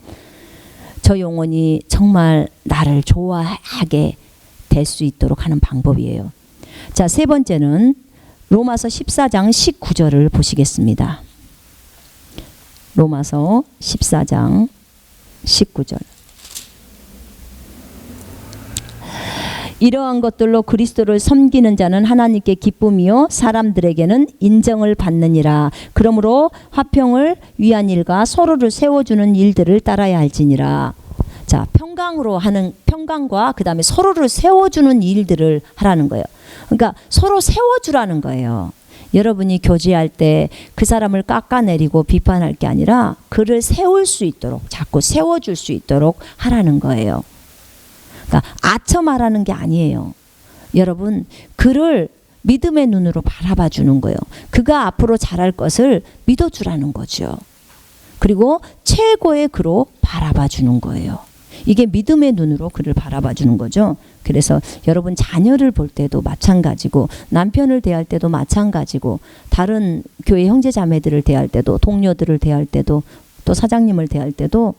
저 영혼이 정말 나를 좋아하게 될 수 있도록 하는 방법이에요. 자, 세 번째는 로마서 14장 19절을 보시겠습니다. 로마서 14장 19절. 이러한 것들로 그리스도를 섬기는 자는 하나님께 기쁨이요 사람들에게는 인정을 받느니라. 그러므로 화평을 위한 일과 서로를 세워주는 일들을 따라야 할지니라. 자, 평강과 그 다음에 서로를 세워주는 일들을 하라는 거예요. 그러니까 서로 세워주라는 거예요. 여러분이 교제할 때 그 사람을 깎아내리고 비판할 게 아니라 그를 세울 수 있도록, 자꾸 세워줄 수 있도록 하라는 거예요. 그러니까 아첨 말하는 게 아니에요. 여러분, 그를 믿음의 눈으로 바라봐 주는 거예요. 그가 앞으로 잘할 것을 믿어주라는 거죠. 그리고 최고의 그로 바라봐 주는 거예요. 이게 믿음의 눈으로 그를 바라봐 주는 거죠. 그래서 여러분 자녀를 볼 때도 마찬가지고, 남편을 대할 때도 마찬가지고, 다른 교회 형제 자매들을 대할 때도, 동료들을 대할 때도, 또 사장님을 대할 때도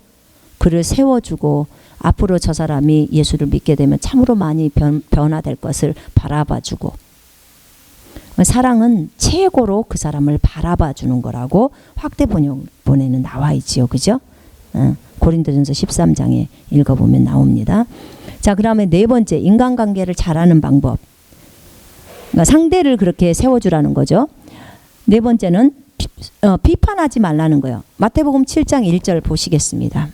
그를 세워주고, 앞으로 저 사람이 예수를 믿게 되면 참으로 많이 변화될 것을 바라봐 주고, 사랑은 최고로 그 사람을 바라봐 주는 거라고 확대 번역본에는 나와 있지요. 그죠? 고린도전서 13장에 읽어보면 나옵니다. 자, 그다음에 네 번째, 인간관계를 잘하는 방법. 그러니까 상대를 그렇게 세워주라는 거죠. 네 번째는 비판하지 말라는 거예요. 마태복음 7장 1절 보시겠습니다.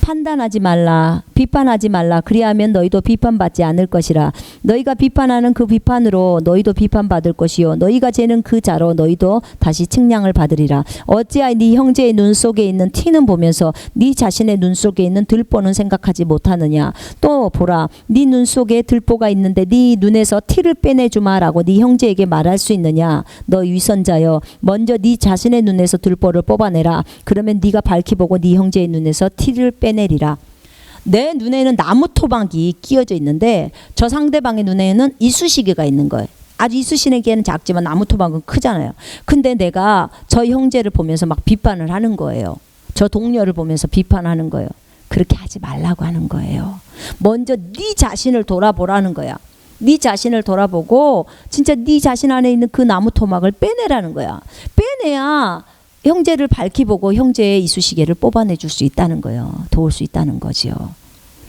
판단하지 말라, 비판하지 말라. 그리하면 너희도 비판받지 않을 것이라. 너희가 비판하는 그 비판으로 너희도 비판받을 것이요, 너희가 재는 그 자로 너희도 다시 측량을 받으리라. 어찌하여 네 형제의 눈 속에 있는 티는 보면서 네 자신의 눈 속에 있는 들보는 생각하지 못하느냐. 또 보라, 네 눈 속에 들보가 있는데 네 눈에서 티를 빼내주마라고 네 형제에게 말할 수 있느냐. 너 위선자여, 먼저 네 자신의 눈에서 들보를 뽑아내라. 그러면 네가 밝히 보고 네 형제의 눈에서 티를 빼내리라. 내 눈에는 나무 토막이 끼어져 있는데 저 상대방의 눈에는 이쑤시개가 있는 거예요. 아주 이쑤시개는 작지만 나무 토막은 크잖아요. 근데 내가 저 형제를 보면서 막 비판을 하는 거예요. 저 동료를 보면서 비판하는 거예요. 그렇게 하지 말라고 하는 거예요. 먼저 네 자신을 돌아보라는 거야. 네 자신을 돌아보고 진짜 네 자신 안에 있는 그 나무 토막을 빼내라는 거야. 빼내야 형제를 밝히 보고 형제의 이쑤시개를 뽑아내 줄 수 있다는 거예요. 도울 수 있다는 거지요.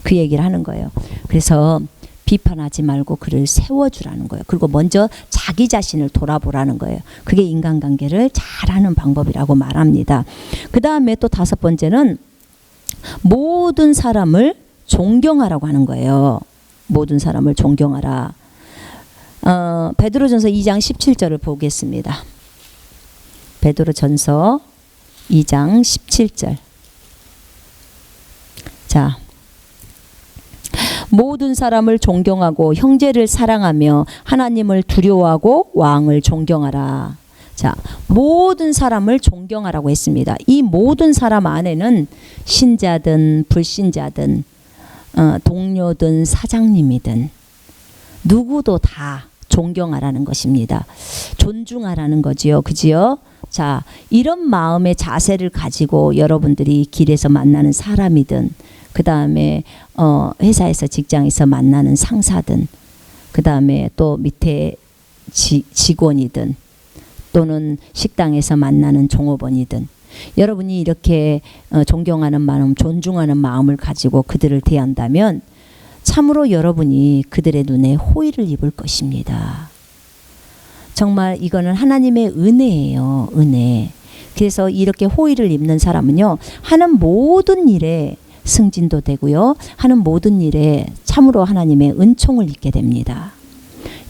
그 얘기를 하는 거예요. 그래서 비판하지 말고 그를 세워주라는 거예요. 그리고 먼저 자기 자신을 돌아보라는 거예요. 그게 인간관계를 잘하는 방법이라고 말합니다. 그 다음에 또 5번째는 모든 사람을 존경하라고 하는 거예요. 모든 사람을 존경하라. 베드로전서 2장 17절을 보겠습니다. 베드로전서 2장 17절. 자, 모든 사람을 존경하고 형제를 사랑하며 하나님을 두려워하고 왕을 존경하라. 자, 모든 사람을 존경하라고 했습니다. 이 모든 사람 안에는 신자든 불신자든 동료든 사장님이든 누구도 다 존경하라는 것입니다. 존중하라는 거지요. 그지요? 자, 이런 마음의 자세를 가지고 여러분들이 길에서 만나는 사람이든 그 다음에 회사에서 직장에서 만나는 상사든 그 다음에 또 밑에 직원이든 또는 식당에서 만나는 종업원이든 여러분이 이렇게 존경하는 마음, 존중하는 마음을 가지고 그들을 대한다면 참으로 여러분이 그들의 눈에 호의를 입을 것입니다. 정말 이거는 하나님의 은혜예요. 은혜. 그래서 이렇게 호의를 입는 사람은요, 하는 모든 일에 승진도 되고요, 하는 모든 일에 참으로 하나님의 은총을 입게 됩니다.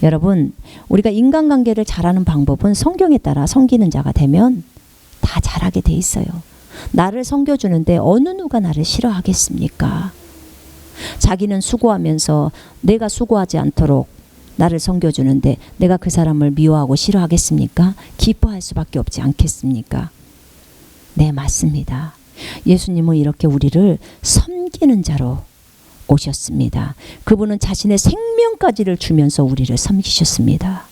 여러분, 우리가 인간관계를 잘하는 방법은 성경에 따라 섬기는 자가 되면 다 잘하게 돼 있어요. 나를 섬겨주는데 어느 누가 나를 싫어하겠습니까? 자기는 수고하면서 내가 수고하지 않도록 나를 섬겨주는데 내가 그 사람을 미워하고 싫어하겠습니까? 기뻐할 수밖에 없지 않겠습니까? 네, 맞습니다. 예수님은 이렇게 우리를 섬기는 자로 오셨습니다. 그분은 자신의 생명까지를 주면서 우리를 섬기셨습니다.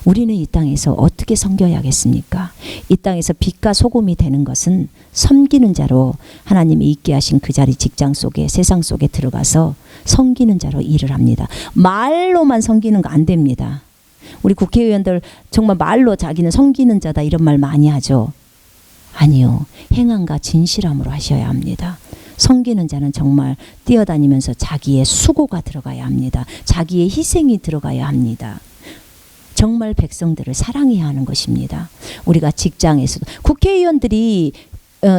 우리는 이 땅에서 어떻게 섬겨야겠습니까? 이 땅에서 빛과 소금이 되는 것은 섬기는 자로 하나님이 있게 하신 그 자리, 직장 속에, 세상 속에 들어가서 섬기는 자로 일을 합니다. 말로만 섬기는 거 안 됩니다. 우리 국회의원들 정말 말로 자기는 섬기는 자다 이런 말 많이 하죠. 아니요. 행함과 진실함으로 하셔야 합니다. 섬기는 자는 정말 뛰어다니면서 자기의 수고가 들어가야 합니다. 자기의 희생이 들어가야 합니다. 정말 백성들을 사랑해야 하는 것입니다. 우리가 직장에서도 국회의원들이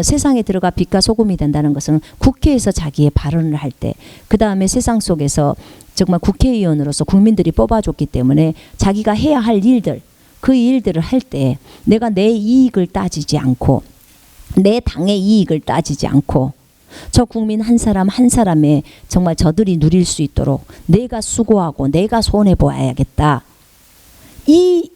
세상에 들어가 빛과 소금이 된다는 것은 국회에서 자기의 발언을 할 때, 그 다음에 세상 속에서 정말 국회의원으로서 국민들이 뽑아줬기 때문에 자기가 해야 할 일들, 그 일들을 할 때 내가 내 이익을 따지지 않고 내 당의 이익을 따지지 않고 저 국민 한 사람 한 사람의 정말 저들이 누릴 수 있도록 내가 수고하고 내가 손해보아야겠다.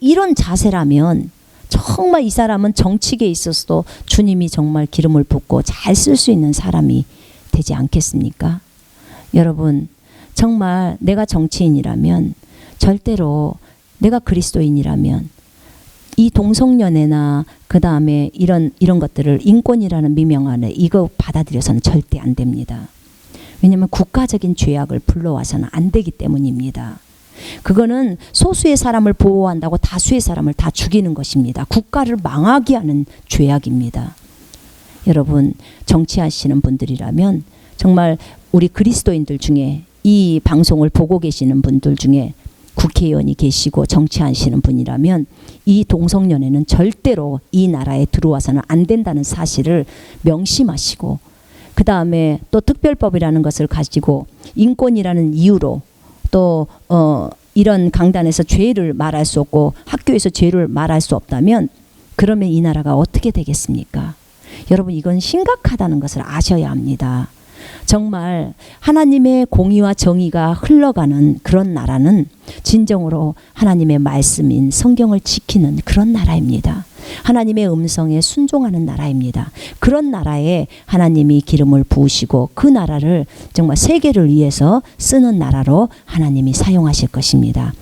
이런 자세라면 정말 이 사람은 정치계에 있어서도 주님이 정말 기름을 붓고 잘 쓸 수 있는 사람이 되지 않겠습니까? 여러분, 정말 내가 정치인이라면, 절대로 내가 그리스도인이라면 이 동성연애나 그 다음에 이런 것들을 인권이라는 미명 안에 이거 받아들여서는 절대 안 됩니다. 왜냐하면 국가적인 죄악을 불러와서는 안 되기 때문입니다. 그거는 소수의 사람을 보호한다고 다수의 사람을 다 죽이는 것입니다. 국가를 망하게 하는 죄악입니다. 여러분, 정치하시는 분들이라면 정말 우리 그리스도인들 중에 이 방송을 보고 계시는 분들 중에 국회의원이 계시고 정치하시는 분이라면 이 동성연애는 절대로 이 나라에 들어와서는 안 된다는 사실을 명심하시고, 그 다음에 또 특별법이라는 것을 가지고 인권이라는 이유로 또 이런 강단에서 죄를 말할 수 없고 학교에서 죄를 말할 수 없다면 그러면 이 나라가 어떻게 되겠습니까? 여러분, 이건 심각하다는 것을 아셔야 합니다. 정말 하나님의 공의와 정의가 흘러가는 그런 나라는 진정으로 하나님의 말씀인 성경을 지키는 그런 나라입니다. 하나님의 음성에 순종하는 나라입니다. 그런 나라에 하나님이 기름을 부으시고 그 나라를 정말 세계를 위해서 쓰는 나라로 하나님이 사용하실 것입니다.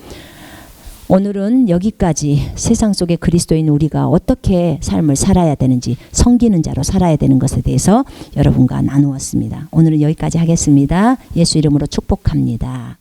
오늘은 여기까지 세상 속의 그리스도인 우리가 어떻게 삶을 살아야 되는지, 섬기는 자로 살아야 되는 것에 대해서 여러분과 나누었습니다. 오늘은 여기까지 하겠습니다. 예수 이름으로 축복합니다.